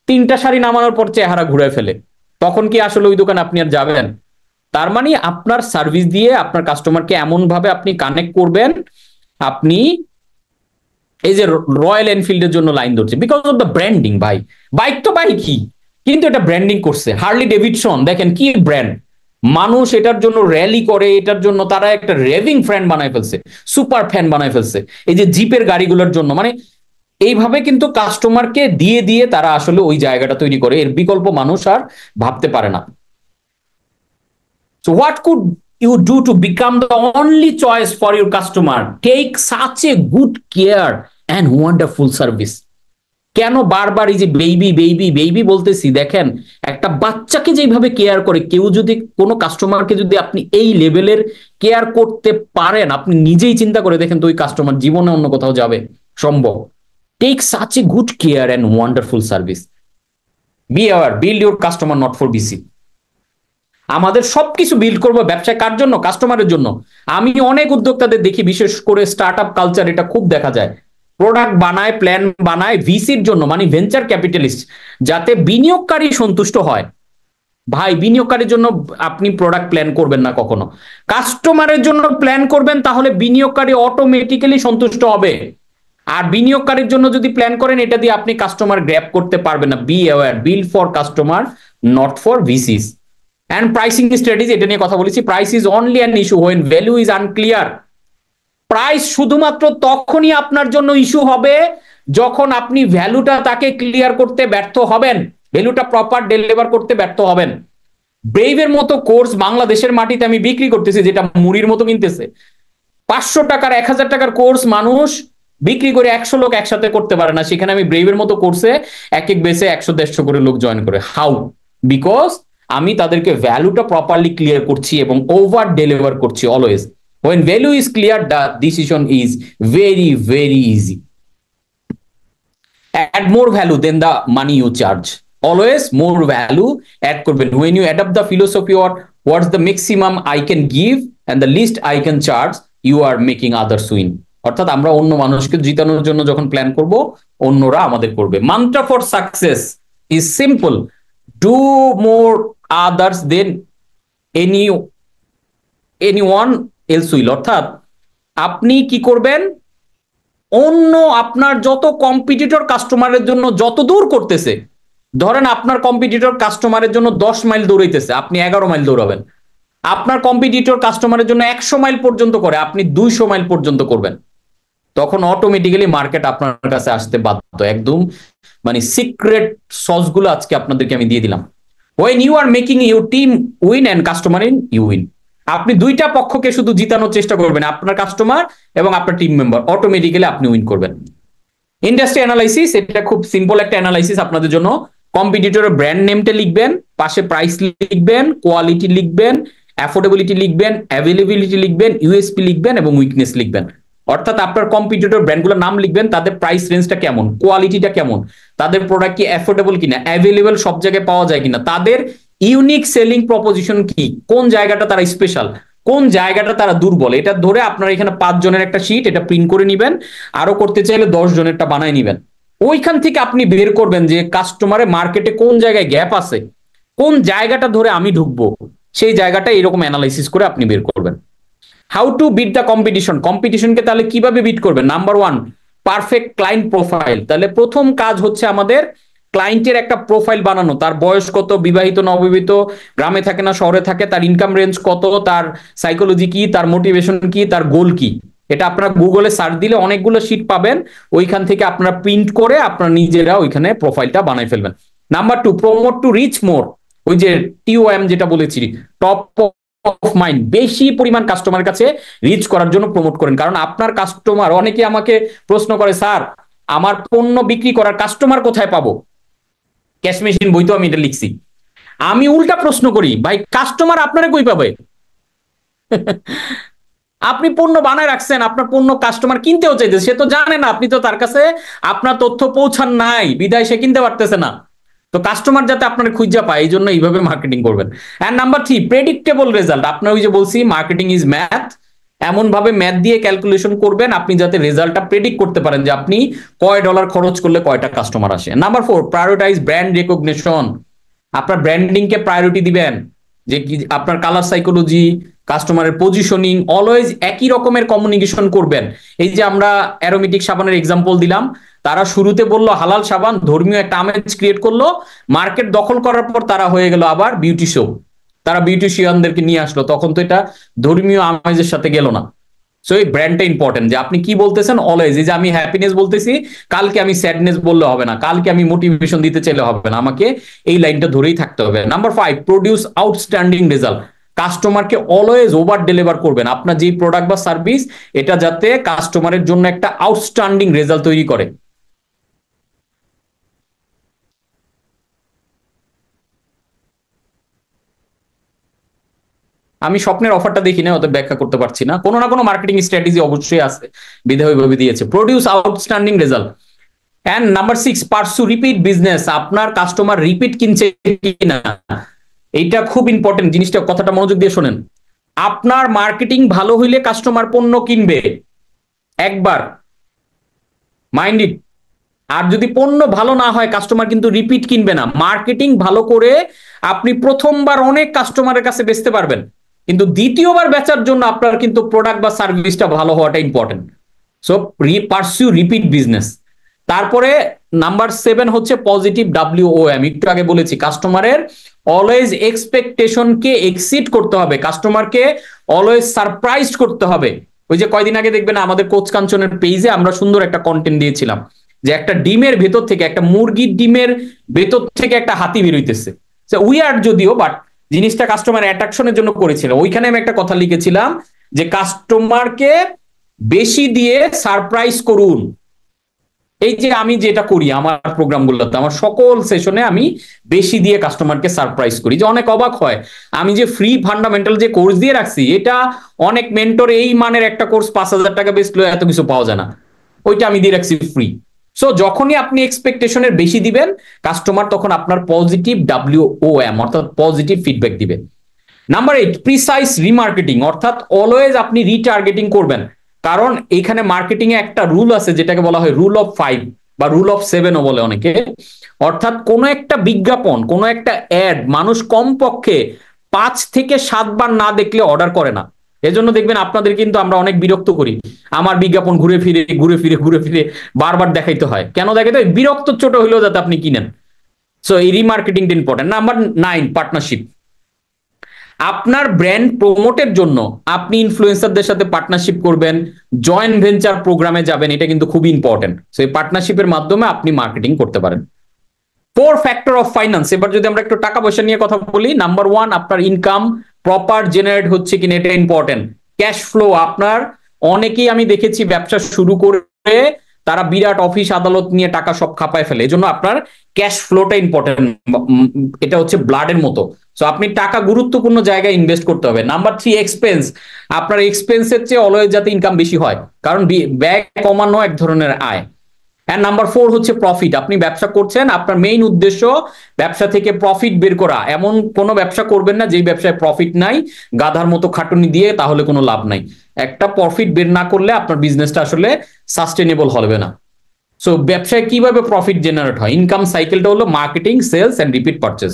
3টা শাড়ি নামানোর পর চেহারা ঘুরে ফেলে, তখন কি আসলে ওই দোকানে আপনি আর যাবেন? তার মানে আপনার সার্ভিস দিয়ে আপনার কাস্টমারকে এমন ভাবে আপনি কানেক্ট করবেন, আপনি এই যে রয়্যাল এনফিল্ডের জন্য লাইন ধরছে বিকজ অফ দ্য ব্র্যান্ডিং। ভাই বাইক তো বাইকই, কিন্তু এটা ব্র্যান্ডিং করছে। হার্লি ডেভিডসন দেখেন কি ব্র্যান্ড, মানুষ এটার জন্য র্যালি করে, এটার জন্য তারা একটা রেভিং ফ্যান বানায় ফেলছে, সুপার ফ্যান বানায় ফেলছে এই যে জিপের গাড়িগুলোর জন্য। মানে এইভাবে কিন্তু কাস্টমারকে দিয়ে দিয়ে তারা আসলে ওই জায়গাটা তৈরি করে, এর বিকল্প মানুষ আর ভাবতে পারে না। So what could you do to become the only choice for your customer? Take such a good care and wonderful service. কেন বারবার এই যে বেবি বেবি বেবি বলতেছি? দেখেন, একটা বাচ্চাকে যেভাবে কেয়ার করে কেউ যদি কোনো কাস্টমারকে যদি আপনি এই লেভেলের কেয়ার করতে পারেন, আপনি নিজেই চিন্তা করে দেখেন তো ওই কাস্টমার জীবনে অন্য কোথাও যাবে সম্ভব? Take such a good care and wonderful service. Be aware, build your customer not for BC. আমাদের সবকিছু বিল্ড করবো ব্যবসায় কার জন্য? কাস্টমারের জন্য। আমি অনেক উদ্যোক্তাদের দেখি, বিশেষ করে স্টার্ট আপ কালচার এটা খুব দেখা যায়, প্রোডাক্ট বানায়, প্ল্যান বানায় ভিসির জন্য, মানে ভেঞ্চার ক্যাপিটালিস্ট, যাতে বিনিয়োগকারী সন্তুষ্ট হয়। ভাই বিনিয়োগকারীর জন্য আপনি প্রোডাক্ট প্ল্যান করবেন না কখনো, কাস্টমারের জন্য প্ল্যান করবেন, তাহলে বিনিয়োগকারী অটোমেটিক্যালি সন্তুষ্ট হবে। আর বিনিয়োগকারীর জন্য যদি প্ল্যান করেন, এটা দিয়ে আপনি কাস্টমার গ্র্যাব করতে পারবেন না। Be aware, build for customer not for VCs. And pricing strategy, এটা নিয়ে কথা বলেছি। Price is only an issue when value is unclear. Price শুধুমাত্র তখনই আপনার জন্য ইস্যু হবে যখন আপনি ভ্যালুটা তাকে ক্লিয়ার করতে ব্যর্থ হবেন, ভ্যালুটা প্রপার ডেলিভার করতে ব্যর্থ হবেন। ব্রেইভের মতো কোর্স বাংলাদেশের মাটিতে আমি বিক্রি করতেছি, যেটা মুড়ির মতো কিনতেছে। 500 টাকার 1000 টাকার কোর্স মানুষ বিক্রি করে 100 লোক একসাথে করতে পারে না, সেখানে আমি ব্রেইভের মতো কোর্সে এক এক বেসে 100-150 করে লোক জয়েন করে। হাউ? বিকজ আমি তাদেরকে ভ্যালুটা প্রপারলি ক্লিয়ার করছি এবং ওভার ডেলিভার করছি always. When value is clear, the decision is very, very easy. Add more value than the money you charge. Always more value add করবেন। When you adopt the philosophy or what's the maximum I can give and the least I can charge, you are making others win. অর্থাৎ আমরা অন্য মানুষকে জিতানোর জন্য যখন plan করব, অন্যরা আমাদের করবে। Mantra for success is simple. Do more others than anyone else will. অর্থাৎ আপনি কি করবেন, অন্য আপনার যত কম্পিটিটর কাস্টমারের জন্য যত দূর করতেছে, ধরেন আপনার কম্পিটিটর কাস্টমারের জন্য 10 মাইল দৌড়াইতেছে, আপনি 11 মাইল দৌড়াবেন। আপনার কম্পিটিটর কাস্টমারের জন্য 100 মাইল পর্যন্ত করে, আপনি 200 মাইল পর্যন্ত করবেন। তখন অটোমেটিক্যালি মার্কেট আপনার কাছে আসতে বাধ্য। একদম মানে সিক্রেট সসগুলো আজকে আপনাদেরকে আমি দিয়ে দিলাম। When you are making your team win and customer in, you win. আপনি দুইটা পক্ষকে শুধু জিতানোর চেষ্টা করবেন, আপনার কাস্টমার এবং আপনার টিম মেম্বার, অটোমেটিক্যালি আপনি উইন করবেন। ইন্ডাস্ট্রি অ্যানালাইসিস, এটা খুব সিম্পল একটা অ্যানালাইসিস আপনাদের জন্য। কম্পিটিটরের ব্র্যান্ড নেমটা লিখবেন, পাশে প্রাইস লিখবেন, কোয়ালিটি লিখবেন, অ্যাফোর্ডেবিলিটি লিখবেন, অ্যাভেলেবিলিটি লিখবেন, ইউএসপি লিখবেন এবং উইকনেস লিখবেন। অর্থাৎ আপনার কম্পিটিটর ব্র্যান্ডগুলোর নাম লিখবেন, তাদের প্রাইস রেঞ্জটা কেমন, কোয়ালিটিটা কেমন, তাদের প্রোডাক্ট কি অ্যাফোর্ডেবল কিনা, অ্যাভেলেবল সব জায়গায় পাওয়া যায় কিনা, তাদের ইউনিক সেলিং প্রপোজিশন কি, কোন জায়গাটা তারা স্পেশাল, কোন জায়গাটা তারা দুর্বল। এটা ধরে আপনারা এখানে 5 জনের একটা শীট, এটা প্রিন্ট করে নিবেন, আরো করতে চাইলে 10 জনেরটা বানায় নিবেন। ওইখান থেকে আপনি বের করবেন যে কাস্টমারের মার্কেটে কোন জায়গায় গ্যাপ আছে, কোন জায়গাটা ধরে আমি ঢুকবো, সেই জায়গাটা এরকম অ্যানালাইসিস করে আপনি বের করবেন। How to beat the competition, কম্পিটিশনকে তাহলে কিভাবে বিট করবেন? Number 1, perfect client profile. তাহলে প্রথম কাজ হচ্ছে আমাদের ক্লায়েন্টের একটা প্রোফাইল বানানো, তার বয়স কত, বিবাহিত না অবিবাহিত, গ্রামে থাকে না শহরে থাকে, তার ইনকাম রেঞ্জ কত, তার সাইকোলজি কি, তার মোটিভেশন কি, তার গোল কি। এটা আপনারা গুগলে সার্চ দিলে অনেকগুলো শিট পাবেন, ওইখান থেকে আপনারা প্রিন্ট করে আপনারা নিজেরা ওইখানে প্রোফাইলটা বানাই ফেলবেন। নাম্বার 2, প্রমোট টু রিচ মোর। ওই যে TOM যেটা বলেছি, টপ অফ মাইন্ড, বেশি পরিমাণ কাস্টমারের কাছে রিচ করার জন্য প্রমোট করেন। কারণ আপনার কাস্টমার, অনেকে আমাকে প্রশ্ন করে, স্যার আমার পণ্য বিক্রি করার কাস্টমার কোথায় পাবো? ক্যাশ মেশিন বই তো আমি এটা লিখছি। আমি উল্টা প্রশ্ন করি, ভাই কাস্টমার আপনারা কই পাবে? আপনি পণ্য বানায় রাখছেন, আপনার পণ্য কাস্টমার কিনতেও চাইছে, সে তো জানে না, আপনি তো তার কাছে আপনার তথ্য পৌঁছান নাই, বিদায় সে কিনতে পারতেছে না। তো কাস্টমার যাতে আপনার খুঁজে পায়, এই জন্য এইভাবে মার্কেটিং করবেন। And number 3, predictable result. আপনার ওই যে বলছি মার্কেটিং ইজ ম্যাথ, এমন ভাবে ম্যাথ দিয়ে ক্যালকুলেশন করবেন আপনি যাতে রেজাল্টটা প্রেডিক্ট করতে পারেন যে আপনি কয় ডলার খরচ করলে কয়টা কাস্টমার আসে। Number 4, prioritise brand recognition. আপনার ব্র্যান্ডিং কে প্রায়োরিটি দিবেন, যে কি আপনার কালার সাইকোলজি, কাস্টমারের পজিশনিং, অলওয়েজ একই রকমের কমিউনিকেশন করবেন। এই যে আমরা অ্যারোমেটিক সাবানের এক্সাম্পল দিলাম, তারা শুরুতে বললো হালাল সাবান, ধর্মীয় একটা আমেজ ক্রিয়েট করলো, মার্কেট দখল করার পর তারা হয়ে গেল আবার বিউটি শো, তারা বিউটিশিয়ানদেরকে নিয়ে আসলো, তখন তো এটা ধর্মীয় আমেজের সাথে গেল না। সো এই ব্র্যান্ডটা ইম্পর্টেন্ট, যে আপনি কি বলতেছেন অলওয়েজ। এই যে আমি হ্যাপিনেস বলতেছি, কালকে আমি স্যাডনেস বললে হবে না, কালকে আমি মোটিভেশন দিতে চাইলে হবে না, আমাকে এই লাইনটা ধরেই থাকতে হবে। Number 5, produce outstanding result. কাস্টমারকে অলওয়েজ ওভার ডেলিভার করবেন। আপনার যে প্রোডাক্ট বা সার্ভিস, এটা যাতে কাস্টমারের জন্য একটা আউটস্ট্যান্ডিং রেজাল্ট তৈরি করে। আমি স্বপ্নের অফারটা দেখি না, ওদের ব্যাখ্যা করতে পারছি না, কোনো না কোনো মার্কেটিং স্ট্র্যাটেজি অবশ্যই আছে, বিধায় ওইভাবে দিয়েছে। Produce outstanding result. And number 6, pursue repeat business. আপনার কাস্টমার রিপিট কিনছে কিনা, এইটা খুব ইম্পর্টেন্ট জিনিসটা, কথাটা মনোযোগ দিয়ে শোনেন। আপনার মার্কেটিং ভালো হইলে কাস্টমার পণ্য কিনবে একবার, মাইন্ড ইট। আর যদি পণ্য ভালো না হয়, কাস্টমার কিন্তু রিপিট কিনবে না। মার্কেটিং ভালো করে আপনি প্রথমবার অনেক কাস্টমারের কাছে বেচতে পারবেন, কিন্তু দ্বিতীয়বার বেচার জন্য আপনার কিন্তু প্রোডাক্ট বা সার্ভিসটা ভালো হওয়াটা ইম্পর্টেন্ট। So পারসু repeat business. তারপরে নাম্বার 7 হচ্ছে পজিটিভ WOM। একটু আগে বলেছি, কাস্টমারের অলওয়েজ এক্সপেকটেশনকে এক্সিড করতে হবে, কাস্টমারকে অলওয়েজ সারপ্রাইজ করতে হবে। ওই যে কয়দিন আগে দেখবেন আমাদের কোচ কাঞ্চনের পেজে আমরা সুন্দর একটা কন্টেন্ট দিয়েছিলাম যে একটা ডিমের ভেতর থেকে, একটা মুরগির ডিমের ভেতর থেকে একটা হাতি বেরোইতেছে। উইয়ার্ড যদিও, বাট জিনিসটা কাস্টমার অ্যাট্রাকশনের জন্য করেছিল। ওইখানে আমি একটা কথা লিখেছিলাম যে কাস্টমারকে বেশি দিয়ে সারপ্রাইজ করুন। এই যে আমি যেটা করি আমার প্রোগ্রামগুলোতে, আমার সকল সেশনে আমি বেশি দিয়ে কাস্টমারকে সারপ্রাইজ করি, যে অনেক অবাক হয় আমি যে ফ্রি ফান্ডামেন্টাল যে কোর্স দিয়ে রাখছি, এটা অনেক মেন্টর এই মানের একটা কোর্স 5,000 টাকা বেচলো, এত কিছু পাওয়া যায় না, ওইটা আমি দিয়ে রাখছি ফ্রি। সো যখনই আপনি এক্সপেকটেশনের বেশি দিবেন কাস্টমার, তখন আপনার পজিটিভ WOM অর্থাৎ পজিটিভ ফিডব্যাক দিবে। নাম্বার 8, প্রিসাইজ রিমার্কেটিং, অর্থাৎ অলওয়েজ আপনি রিটার্গেটিং করবেন। কারণ এখানে মার্কেটিং এ একটা রুল আছে যেটাকে বলা হয় রুল অফ 5 বা রুল অফ 7ও বলে অনেকে। অর্থাৎ কোন একটা বিজ্ঞাপন, কোন একটা অ্যাড মানুষ কমপক্ষে 5 থেকে 7 বার না দেখলে অর্ডার করে না। এজন্য দেখবেন আপনাদের কিন্তু আমরা অনেক বিরক্ত করি, আমার বিজ্ঞাপন ঘুরে ফিরে ঘুরে ফিরে ঘুরে ফিরে বারবার দেখাইতে হয়। কেন দেখাইতে হয়? বিরক্ত ছোট হইলেও যাতে আপনি কিনেন। সো এই রিমার্কেটিংটা ইম্পর্টেন্ট। Number 9, partnership. আপনার ব্র্যান্ড প্রমোটের জন্য আপনি ইনফ্লুয়েন্সারদের সাথে পার্টনারশিপ করবেন, জয়েন্ট ভেঞ্চার প্রোগ্রামে যাবেন, এটা কিন্তু খুবই ইম্পর্টেন্ট। সো এই পার্টনারশিপের মাধ্যমে আপনি মার্কেটিং করতে পারেন। 4 ফ্যাক্টর অফ ফাইন্যান্স। এবার যদি আমরা একটু টাকা পয়সা নিয়ে কথা বলি, নাম্বার 1, আপনার ইনকাম প্রপার জেনারেট হচ্ছে কিনা, এটা ইম্পর্টেন্ট। ক্যাশ ফ্লো, আপনার অনেকেই আমি দেখেছি ব্যবসা শুরু করে তারা বিরাট অফিস আদালত নিয়ে টাকা সব খাপায় ফেলে। এজন্য আপনার ক্যাশ ফ্লোটা ইম্পর্টেন্ট, এটা হচ্ছে ব্লাডের মতো। সো আপনি টাকা গুরুত্বপূর্ণ জায়গায় ইনভেস্ট করতে হবে। Number 3, expense. আপনার এক্সপেন্সের চেয়ে অলওয়েজ যাতে ইনকাম বেশি হয়, কারণ ব্যয় কমানো এক ধরনের আয়। এন্ড নাম্বার 4 হচ্ছে প্রফিট। আপনি ব্যবসা করছেন, আপনার মেইন উদ্দেশ্য ব্যবসা থেকে প্রফিট বের করা। এমন কোনো ব্যবসা করবেন না যেই ব্যবসায় প্রফিট নাই, গাধার মতো খাটুনি দিয়ে, তাহলে কোনো লাভ নাই। একটা প্রফিট বের না করলে আপনার বিজনেসটা আসলে সাস্টেনেবল হবে না। সো ব্যবসায় কিভাবে প্রফিট জেনারেট হয়? ইনকাম সাইকেলটা হলো marketing, sales and repeat purchase.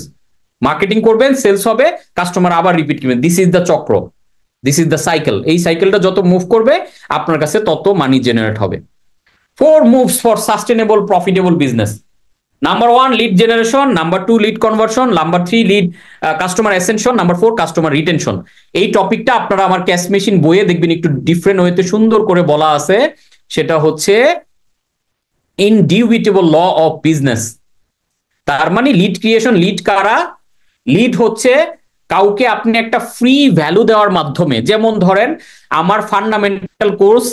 Marketing করবেন, সেলস হবে, কাস্টমার আবার রিপিট করবেন। দিস ইজ দ্য চক্র, দিস ইজ দ্য সাইকেল। এই সাইকেলটা যত মুভ করবে আপনার কাছে তত মানি জেনারেট হবে। 4 moves for sustainable profitable business. Number 1, lead generation. Number 2, lead conversion. Number 3, lead customer ascension. Number 4, customer retention. এই টপিকটা আপনারা আমার ক্যাশ মেশিন বইয়ে দেখবেন একটু ডিফারেন্ট ওয়েতে সুন্দর করে বলা আছে। সেটা হচ্ছে ইনডিউবিটেবল ল অফ বিজনেস। তার মানে লিড ক্রিয়েশন, লিড কারা? লিড হচ্ছে কাউকে আপনি একটা ফ্রি ভ্যালু দেওয়ার মাধ্যমে, যেমন ধরেন আমার ফান্ডামেন্টাল কোর্স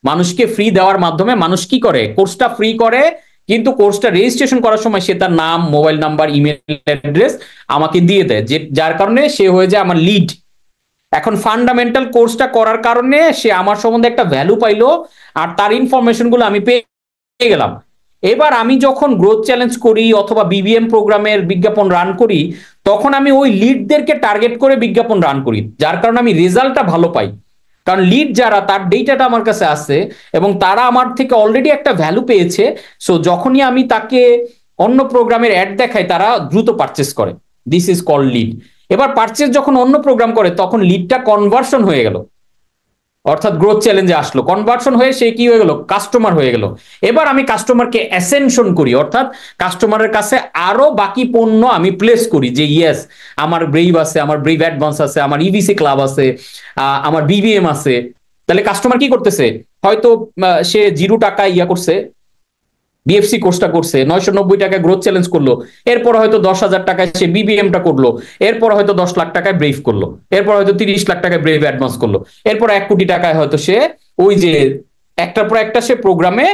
মানুষকে ফ্রি দেওয়ার মাধ্যমে মানুষ কি করে? কোর্সটা ফ্রি করে, কিন্তু কোর্সটা রেজিস্ট্রেশন করার সময় সে তার নাম, মোবাইল নাম্বার, ইমেল অ্যাড্রেস আমাকে দিয়ে দেয়, যে যার কারণে সে হয়ে যায় আমার লিড। এখন ফান্ডামেন্টাল কোর্সটা করার কারণে সে আমার সম্বন্ধে একটা ভ্যালু পাইলো, আর তার ইনফরমেশন গুলো আমি পেয়ে গেলাম। এবার আমি যখন গ্রোথ চ্যালেঞ্জ করি অথবা BBM প্রোগ্রামের বিজ্ঞাপন রান করি, তখন আমি ওই লিডদেরকে টার্গেট করে বিজ্ঞাপন রান করি, যার কারণে আমি রেজাল্টটা ভালো পাই। কারণ লিড যারা, তার ডেটাটা আমার কাছে আছে এবং তারা আমার থেকে অলরেডি একটা ভ্যালু পেয়েছে। সো যখনই আমি তাকে অন্য প্রোগ্রামের অ্যাড দেখাই, তারা দ্রুত পারচেস করে। This is called lead. এবার পারচেস যখন অন্য প্রোগ্রাম করে, তখন লিডটা কনভার্সন হয়ে গেল, অর্থাৎ গ্রোথ চ্যালেঞ্জে আসলো, কনভার্সন হয়ে সে কি হয়ে গেল? কাস্টমার হয়ে গেল। এবার আমি কাস্টমারকে অ্যাসেনশন করি, অর্থাৎ কাস্টমারের কাছে আরো বাকি পণ্য আমি প্লেস করি, যে ইয়েস আমার ব্রেভ আছে, আমার ব্রেভ অ্যাডভান্স আছে, আমার ইভিসি ক্লাব আছে, আমার BBM আছে। তাহলে কাস্টমার কি করতেছে? হয়তো সে 0 টাকা ইয়া করছে, BFC কোর্সটা করছে, 990 টাকায় গ্রোথ চ্যালেঞ্জ করলো, এরপর হয়তো 10,000 টাকায় সে BBMটা করলো, এরপর হয়তো 10 লাখ টাকায় ব্রেভ করলো, এরপর হয়তো 30 লাখ টাকায় ব্রেভ অ্যাডভান্স করলো, এরপর 1 কোটি টাকায় হয়তো সে ওই যে একটার পর একটা সে প্রোগ্রামে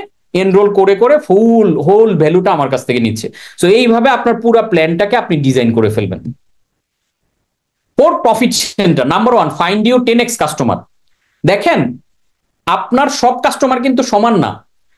এনরোল করে করে ফুল হোল ভ্যালুটা আমার কাছ থেকে নিচ্ছে। সো এইভাবে আপনার পুরো প্ল্যানটাকে আপনি ডিজাইন করে ফেলবেন। Four profit centre. Number 1, find you 10x customer. দেখেন, আপনার সব কাস্টমার কিন্তু সমান না।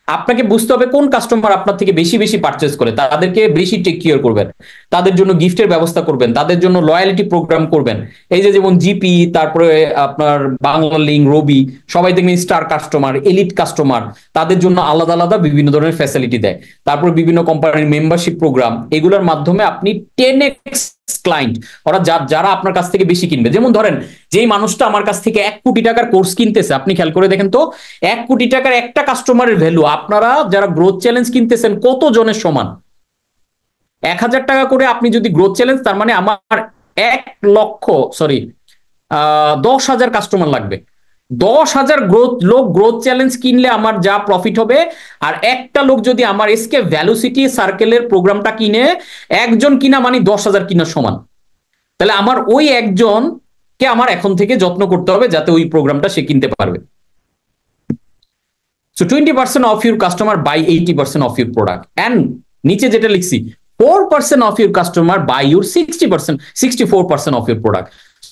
আপনাকে বুঝতে হবে কোন কাস্টমার আপনার থেকে বেশি বেশি পারচেজ করে, তাদেরকে বেশি টেক কেয়ার করবেন, তাদের জন্য গিফটের ব্যবস্থা করবেন, তাদের জন্য লয়ালিটি প্রোগ্রাম করবেন। এই যে যেমন জিপি, তারপরে আপনার বাংলা লিঙ্ক, রবি, সবাই দেখবেন স্টার কাস্টমার, এলিট কাস্টমার, তাদের জন্য আলাদা আলাদা বিভিন্ন ধরনের ফ্যাসিলিটি দেয়। তারপর বিভিন্ন কোম্পানির মেম্বারশিপ প্রোগ্রাম, এগুলোর মাধ্যমে আপনি 10x ক্লায়েন্ট, ওরা যারা আপনার কাছ থেকে বেশি কিনবে। যেমন ধরেন, যেই মানুষটা আমার কাছ থেকে 1 কোটি টাকার কোর্স কিনতেছে, আপনি খেয়াল করে দেখেন তো, 1 কোটি টাকার একটা কাস্টমারের ভ্যালু আপনারা যারা গ্রোথ চ্যালেঞ্জ কিনতেছেন কত জনের সমান? 1,000 টাকা করে আপনি যদি গ্রোথ চ্যালেঞ্জ, তার মানে আমার 10,000 কাস্টমার লাগবে। 10,000 গ্রোথ চ্যালেঞ্জ কিনলে আমার যা প্রফিট হবে, আর একটা লোক যদি আমার এসকে ভ্যালুসিটি সার্কেলের প্রোগ্রামটা কিনে, একজন কিনা মানে 10,000 কিনার সমান। তাহলে আমার ওই একজনকে আমার এখন থেকে যত্ন করতে হবে যাতে ওই প্রোগ্রামটা সে কিনতে পারবে। So 20% of your customer buy 80% of your product, and নিচে যেটা লিখছি 4% of your customer buy your 64% of your product.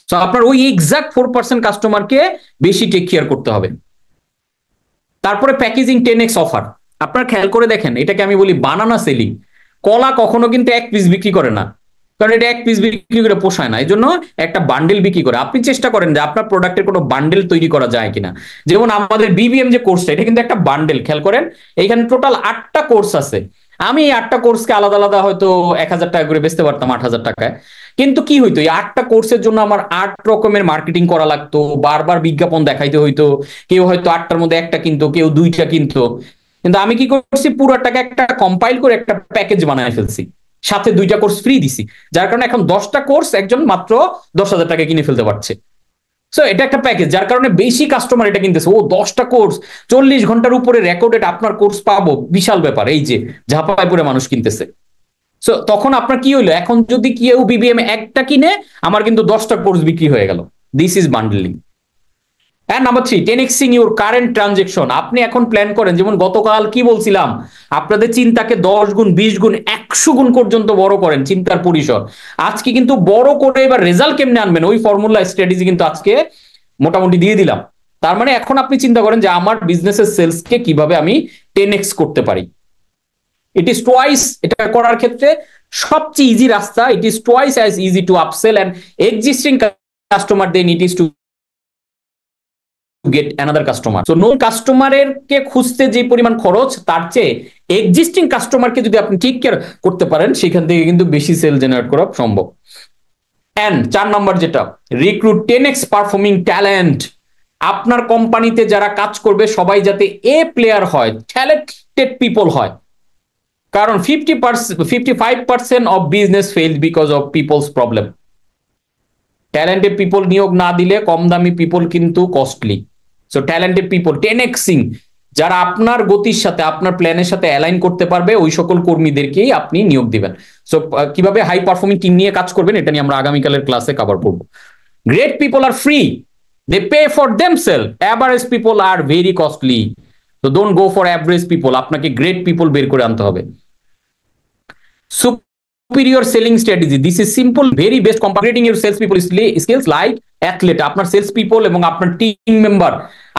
So আপনার ওই এক্সাক্ট 4% কাস্টমারকে বেশি টেক কেয়ার করতে হবে। তারপরে প্যাকেজিং 10x অফার। আপনার খেয়াল করে দেখেন, এটাকে আমি বলি বানানা সেলিং। কলা কখনো কিন্তু এক পিস বিক্রি করে না, কারণ এটা এক পিস বিক্রি করে পোষায় না, এই জন্য একটা বান্ডেল বিক্রি করে। আপনি চেষ্টা করেন যে আপনার প্রোডাক্টের কোনো বান্ডেল তৈরি করা যায় কিনা। যেমন আমাদের বিবিএম যে কোর্সটা, এটা কিন্তু একটা বান্ডেল। খেয়াল করেন এইখানে টোটাল 8টা কোর্স আছে। আমি এই 8টা কোর্সকে আলাদা আলাদা হয়তো 1,000 টাকা করে বেচতে পারতাম, 8,000 টাকায়। কিন্তু কি হইতো, এই 8টা কোর্সের জন্য আমার 8 রকমের মার্কেটিং করা লাগতো, বারবার বিজ্ঞাপন দেখাইতে হইতো। কেউ হয়তো 8টার মধ্যে একটা কিনতো, কেউ 2টা কিনতো। কিন্তু আমি কি করছি, পুরোটাকে একটা কম্পাইল করে একটা প্যাকেজ বানায় ফেলছি, সাথে 2টা কোর্স ফ্রি দিছি, যার কারণে এখন 10টা কোর্স একজন মাত্র 10,000 টাকা কিনে ফেলতে পারছে। সো এটা একটা প্যাকেজ, যার কারণে বেশি কাস্টমার এটা কিনতেছে। ও 10টা কোর্স 40 ঘন্টার উপরে রেকর্ডেড আপনার কোর্স পাবো, বিশাল ব্যাপার। এই যে ঝাঁপায় পড়ে মানুষ কিনতেছে। সো তখন আপনার কি হইলো, এখন যদি কেউ বিবিএম একটা কিনে, আমার কিন্তু 10টা কোর্স বিক্রি হয়ে গেল। This is bundling. হ্যাঁ, number 3, 10xing your current transaction. আপনি এখন প্ল্যান করেন, যেমন গতকাল কি বলছিলাম, আপনাদের চিন্তাকে 10 গুণ, 20 গুণ, 100 গুণ পর্যন্ত বড় করেন চিন্তার পরিসর। আজকে কিন্তু বড় করে এবার রেজাল্ট কেমনে আনবেন ওই ফর্মুলা স্ট্র্যাটেজি কিন্তু আজকে মোটামুটি দিয়ে দিলাম। তার মানে এখন আপনি চিন্তা করেন যে আমার বিজনেসের সেলসকে কিভাবে আমি 10x করতে পারি। ইট ইজ টোয়াইস, এটা করার ক্ষেত্রে সবচেয়ে ইজি রাস্তা, it is twice as easy to upsell and existing customer than it is to get another customer. So নতুন কাস্টমারের কে খুঁজতে যে পরিমাণ খরচ, তার চেয়ে এক্সিস্টিং কাস্টমারকে যদি আপনি টেক কেয়ার করতে পারেন, সেখান থেকে কিন্তু বেশি সেল জেনারেট করা সম্ভব। এন্ড 4 নম্বর যেটা, রিক্রুট 10x পারফর্মিং ট্যালেন্ট। আপনার কোম্পানিতে যারা কাজ করবে সবাই যাতে এ প্লেয়ার হয়, ট্যালেন্টেড পিপল হয়। কারণ 55% of business fail because of people's problem. Talented people নিয়োগ না দিলে কম দামি পিপল কিন্তু costly. So talented people 10xing, যারা আপনার গতির সাথে, আপনার প্ল্যানের সাথে অ্যালাইন করতে পারবে, ওই সকল কর্মীদেরকেই আপনি নিয়োগ দিবেন। সো কিভাবে হাই পারফর্মিং টিম নিয়ে কাজ করবেন, এটা নিয়ে আমরা আগামীকালের ক্লাসে কভার করব। Great people are free, they pay for themself, average people are very costly. তো don't go for average people, আপনাকে গ্রেট পিপল বের করে আনতে হবে। Superior selling strategy. This is simple, very best comparing your sales people skills like athlete. আপনার sales people এবং আপনার team member,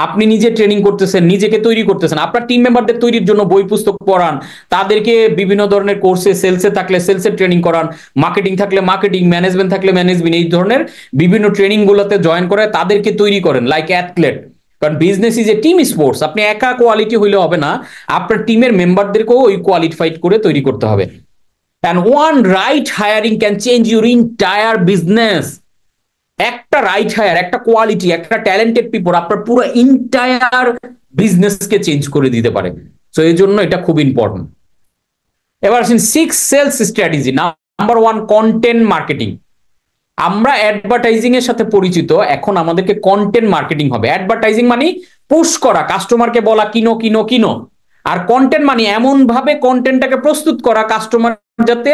আপনি নিজে ট্রেনিং করতেছেন, নিজেকে তৈরি করতেছেন। আপনার টিম মেম্বারদের তৈরির জন্য বই পুস্তক পড়ান, তাদেরকে বিভিন্ন ধরনের কোর্সে, সেলসে থাকলে সেলসের ট্রেনিং করান, মার্কেটিং থাকলে মার্কেটিং, ম্যানেজমেন্ট থাকলে ম্যানেজমেন্ট, এই ধরনের বিভিন্ন ট্রেনিং গুলোতে জয়েন করে তাদেরকে তৈরি করেন লাইক অ্যাথলেট। কারণ business is a team sports. আপনি একা কোয়ালিটি হইলে হবে না, আপনার টিমের মেম্বারদেরকেও ওই কোয়ালিফাইড করে তৈরি করতে হবে। And one right hiring can change your entire business. একটা রাইট হায়ার, একটা কোয়ালিটি, একটা ট্যালেন্টেড পিপল আপনার পুরো এন্টায়ার বিজনেসকে চেঞ্জ করে দিতে পারে। সো এই জন্য এটা খুব ইম্পর্টেন্ট। এবার আসেন 6 sales strategy. Number 1, content marketing. আমরা অ্যাডভার্টাইজিং এর সাথে পরিচিত, এখন আমাদেরকে কন্টেন্ট মার্কেটিং হবে। অ্যাডভার্টাইজিং মানে পুশ করা, কাস্টমারকে বলা কিনো কিনো কিনো। আর কন্টেন্ট মানে এমন ভাবে কন্টেন্টটাকে প্রস্তুত করা কাস্টমার যাতে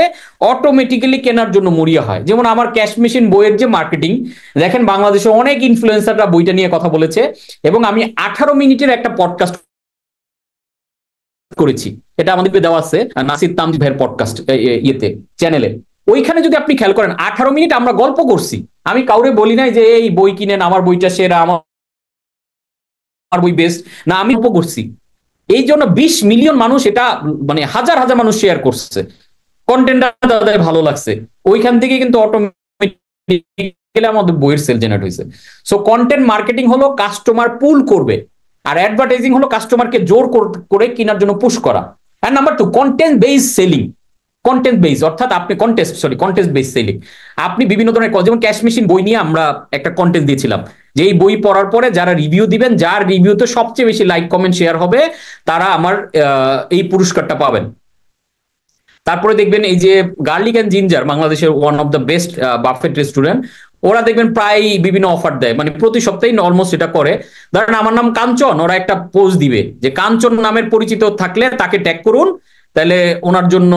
অটোমেটিক্যালি কেনার জন্য মরিয়া হয়। যেমন আমার ক্যাশ মেশিন বইয়ের যে মার্কেটিং, দেখেন বাংলাদেশে অনেক ইনফ্লুয়েন্সাররা বইটা নিয়ে কথা বলেছে, এবং আমি 18 মিনিটের একটা পডকাস্ট করেছি, এটা আমাদের দেওয়া আছে নাসির তামজিদ ভাইয়ের পডকাস্ট ইয়েতে, চ্যানেলে। ওইখানে যদি আপনি খেয়াল করেন 18 মিনিট আমরা গল্প করছি। আমি কাউরে বলি নাই যে এই বই কিনেন, আমার বইটা সেরা, আমার বই বেস্ট, না, আমি গল্প করছি। এই জন্য 20 মিলিয়ন মানুষ এটা, মানে হাজার হাজার মানুষ শেয়ার করছে, কন্টেন্টটা তাদের ভালো লাগছে, ওইখান থেকে কিন্তু অটোমেটিক্যালি আমাদের বইয়ের সেল জেনারেট হয়েছে। সো কন্টেন্ট মার্কেটিং হলো কাস্টমার পুল করবে, আর অ্যাডভার্টাইজিং হলো কাস্টমারকে জোর করে কেনার জন্য পুশ করা। আর number 2, content base selling. Content base অর্থাৎ আপনি কন্টেন্ট বেস সেলিং। আপনি বিভিন্ন ধরনের, যেমন ক্যাশ মেশিন বই নিয়ে আমরা একটা কন্টেন্ট দিয়েছিলাম যে এই বই পড়ার পরে যারা রিভিউ দিবেন, যার রিভিউতে সবচেয়ে বেশি লাইক কমেন্ট শেয়ার হবে, তারা আমার এই পুরস্কারটা পাবেন। তারপরে দেখবেন এই যে গার্লিক এন্ড জিঞ্জার, বাংলাদেশের one of the best buffet restaurant, ওরা দেখবেন প্রায় বিভিন্ন অফার দেয়, মানে প্রতি সপ্তাহে অলমোস্ট এটা করে। ধরেন আমার নাম কাঞ্চন, ওরা একটা পোস্ট দিবে যে কাঞ্চন নামের পরিচিত থাকলে তাকে ট্যাগ করুন, তাহলে ওনার জন্য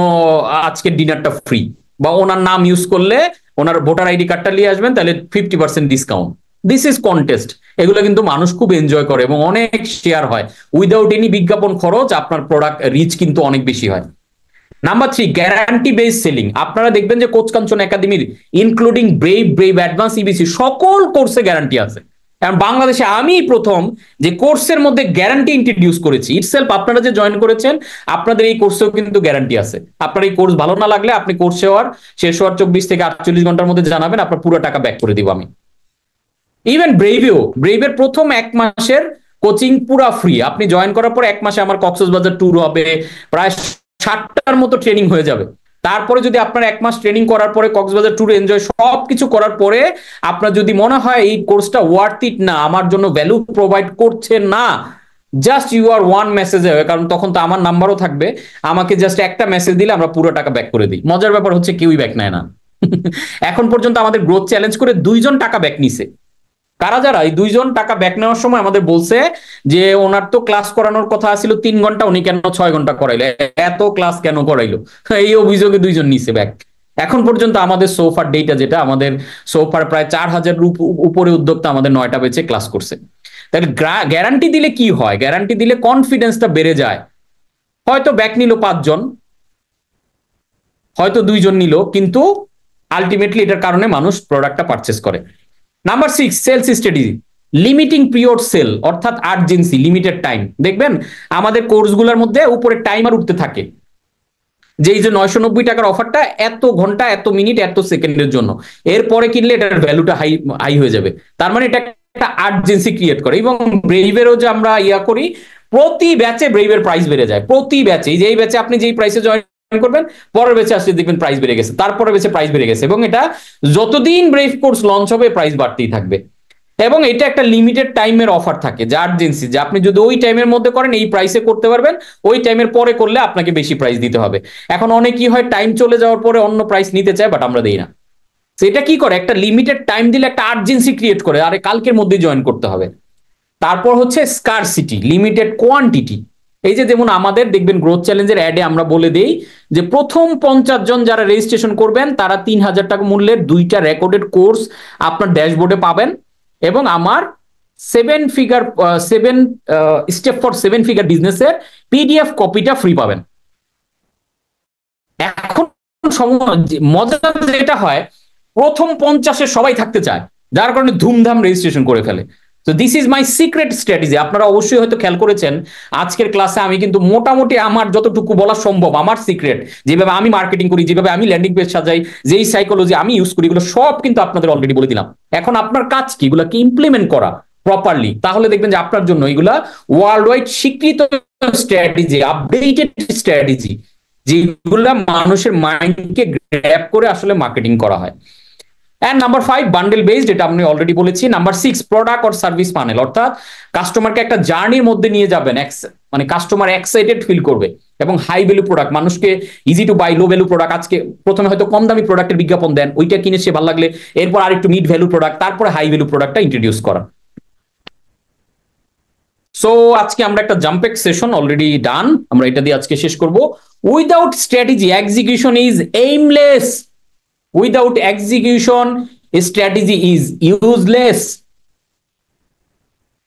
আজকের ডিনারটা ফ্রি, বা ওনার নাম ইউজ করলে ওনার ভোটার আইডি কার্ডটা নিয়ে আসবেন তাহলে 50% ডিসকাউন্ট। This is contest. এগুলো কিন্তু মানুষ খুব এনজয় করে এবং অনেক শেয়ার হয় উইদাউট এনি বিজ্ঞাপন খরচ, আপনার প্রোডাক্ট রিচ কিন্তু অনেক বেশি হয়। Number 3, guarantee base selling. আপনারা দেখবেন যে কোচ কাঞ্চন একাডেমির ইনক্লুডিং ব্রেভ, অ্যাডভান্স, ইবিসি সকল কোর্সে গ্যারান্টি আছে। কারণ বাংলাদেশে আমি প্রথম যে কোর্সের মধ্যে গ্যারান্টি ইন্ট্রোডিউস করেছি। ইটসেলফ আপনারা যে জয়েন করেছেন আপনাদের এই কোর্সেও কিন্তু গ্যারান্টি আছে। আপনার এই কোর্স ভালো না লাগলে আপনি কোর্স শেষ হওয়ার 24 থেকে 48 ঘন্টার মধ্যে জানাবেন, আপনার পুরো টাকা ব্যাক করে দিব আমি। ইভেন ব্রেভের প্রথম 1 মাসের কোচিং পুরা ফ্রি। আপনি জয়েন করার পর 1 মাসে আমার কক্সবাজার ট্যুর হবে, প্রায় 60টার মতো ট্রেনিং হয়ে যাবে। তারপরে যদি আপনার 1 মাস ট্রেনিং করার পরে কক্সবাজার ট্যুর এনজয় সবকিছু করার পরে আপনার যদি মনে হয় এই কোর্সটা ওয়ার্থ ইট না, আমার জন্য ভ্যালু প্রোভাইড করছে না, জাস্ট ইউ আর ওয়ান মেসেজে, কারণ তখন তো আমার নাম্বারও থাকবে, আমাকে জাস্ট একটা মেসেজ দিলে আমরা পুরো টাকা ব্যাক করে দিই। মজার ব্যাপার হচ্ছে কেউই ব্যাক নেয় না। এখন পর্যন্ত আমাদের গ্রোথ চ্যালেঞ্জ করে 2 জন টাকা ব্যাক নিছে। কারা? যারা এই 2 জন টাকা ব্যাক নেওয়ার সময় আমাদের বলছে যে ওনার তো ক্লাস করানোর কথা ছিল 3 ঘন্টা, উনি কেন 6 ঘন্টা করাইলো, এত ক্লাস কেন করাইলো, এই অভিযোগে 2 জন নিছে ব্যাক। এখন পর্যন্ত আমাদের সোফার ডেটা যেটা, আমাদের সোফার প্রায় 4000 উপরে উদ্যোক্তা আমাদের 9টা বেচে ক্লাস করছে। তাহলে গ্যারান্টি দিলে কি হয়? গ্যারান্টি দিলে কনফিডেন্সটা বেড়ে যায়। হয়তো ব্যাক নিল 5 জন, হয়তো 2 জন নিল, কিন্তু আলটিমেটলি এটার কারণে মানুষ প্রোডাক্টটা পারচেস করে। Number 6, sales strategy. Limiting period sale, অর্থাৎ আর্জেন্সি, লিমিটেড টাইম। দেখবেন আমাদের কোর্সগুলোর মধ্যে উপরে টাইমার উঠতে থাকে যে এই যে 990 টাকার অফারটা এত ঘন্টা, এত মিনিট, এত সেকেন্ডের জন্য, এরপরে কিনলে এটার ভ্যালুটা হাই হয়ে যাবে। তার মানে এটা একটা আর্জেন্সি ক্রিয়েট করে। এবং ব্রেভেরও যে আমরা করি, প্রতি ব্যাচে ব্রেভের প্রাইস বেড়ে যায়। প্রতি ব্যাচে, এই ব্যাচে আপনি যেই প্রাইসে জয়েন করবেন, পরের ব্যাচে আসলে দেখবেন প্রাইস বেড়ে গেছে, তারপরে ব্যাচে প্রাইস বেড়ে গেছে, এবং এটা যতদিন ব্রেভ কোর্স লঞ্চ হবে প্রাইস বাড়তেই থাকবে। এবং এটা একটা লিমিটেড টাইমের অফার থাকে, যে আর্জেন্সি, যে আপনি যদি ওই টাইমের মধ্যে করেন এই প্রাইসে করতে পারবেন, ওই টাইমের পরে করলে আপনাকে বেশি প্রাইস দিতে হবে। এখন অনেকই হয় টাইম চলে যাওয়ার পরে অন্য প্রাইস নিতে চায়, বাট আমরা দেই না। সেটা কি করে? একটা লিমিটেড টাইম দিলে একটা আর্জেন্সি ক্রিয়েট করে, আরে কালকের মধ্যে জয়েন করতে হবে। তারপর হচ্ছে স্কারসিটি, লিমিটেড কোয়ান্টিটি। এই যে যেমন আমাদের দেখবেন গ্রোথ চ্যালেঞ্জের অ্যাডে আমরা বলে দেই যে প্রথম 50 জন যারা রেজিস্ট্রেশন করবেন তারা 3000 টাকা মূল্যের 2টা রেকর্ডেড কোর্স আপনার ড্যাশবোর্ডে পাবেন, এবং আমার 7 স্টেপ ফর 7 ফিগার বিজনেসের পিডিএফ কপিটা ফ্রি পাবেন। এখন মজা যেটা হয়, প্রথম 50-এ সবাই থাকতে চায়, যার কারণে ধুমধাম রেজিস্ট্রেশন করে ফেলে। তো this is my secret strategy. আপনারা অবশ্যই হয়তো খেয়াল করেছেন আজকের ক্লাসে আমি কিন্তু মোটামুটি আমার যতটুকু বলা সম্ভব, আমার সিক্রেট, যেভাবে আমি মার্কেটিং করি, যেভাবে আমি ল্যান্ডিং পেজ সাজাই, যেই সাইকোলজি আমি ইউজ করি, এগুলো সব কিন্তু আপনাদের অলরেডি বলে দিলাম। এখন আপনার কাজ কি? এগুলোকে ইমপ্লিমেন্ট করা প্রপারলি, তাহলে দেখবেন যে আপনার জন্য এগুলা ওয়ার্ল্ড ওয়াইড স্বীকৃত স্ট্র্যাটেজি, আপডেটেড স্ট্র্যাটেজি, যেগুলা মানুষের মাইন্ডকে গ্র্যাব করে আসলে মার্কেটিং করা হয়। এন্ড নাম্বার 5, বান্ডেল বেসড, এটা আমি অলরেডি বলেছি। Number 6, product or service panel, অর্থাৎ কাস্টমারকে একটা জার্নির মধ্যে নিয়ে যাবেন, মানে কাস্টমার এক্সাইটেড ফিল করবে, এবং হাই ভ্যালু প্রোডাক্ট, মানুষকে easy to buy low value product. আজকে প্রথমে হয়তো কম দামি প্রোডাক্টের বিজ্ঞাপন দেন, ওইটা কিনে সে ভালো লাগলে এরপর আরেকটু মিড ভ্যালু প্রোডাক্ট, তারপরে হাই ভ্যালু প্রোডাক্টটা ইন্ট্রোডিউস করা। সো আজকে আমরা একটা জাম্পেক সেশন অলরেডি ডান, আমরা এটা দিয়ে আজকে শেষ করব। Without strategy execution is এইমলেস। Without execution strategy is useless.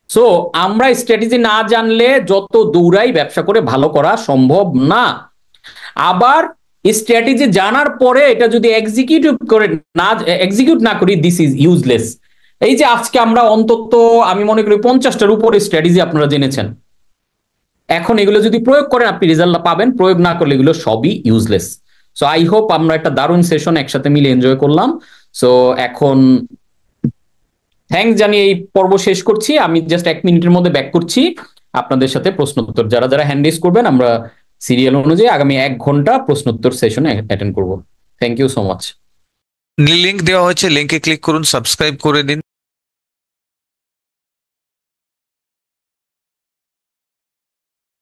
So আমরা স্ট্র্যাটেজি না জানলে যত দৌড়াই ব্যবসা করে ভালো করা সম্ভব না। আবার স্ট্র্যাটেজি জানার পরে এটা যদি এক্সিকিউট না করি, দিস ইজ ইউজলেস। এই যে আজকে আমরা অন্তত আমি মনে করি 50টার উপরে স্ট্র্যাটেজি আপনারা জেনেছেন। এখন এগুলো যদি প্রয়োগ করেন আপনি রেজাল্ট পাবেন, প্রয়োগ না করলে এগুলো সবই ইউজলেস। সো আই হোপ আমরা একটা দারুণ সেশন একসাথে মিলে এনজয় করলাম। সো এখন থ্যাঙ্কস জানিয়ে এই পর্ব শেষ করছি। আমি জাস্ট 1 মিনিটের মধ্যে ব্যাক করছি আপনাদের সাথে প্রশ্নোত্তর। যারা যারা হ্যান্ড রেজ করবেন আমরা সিরিয়াল অনুযায়ী আগামী 1 ঘন্টা প্রশ্নোত্তর সেশনে অ্যাটেন্ড করব। Thank you so much. Link দেওয়া হয়েছে, লিংকে ক্লিক করুন, সাবস্ক্রাইব করে দিন।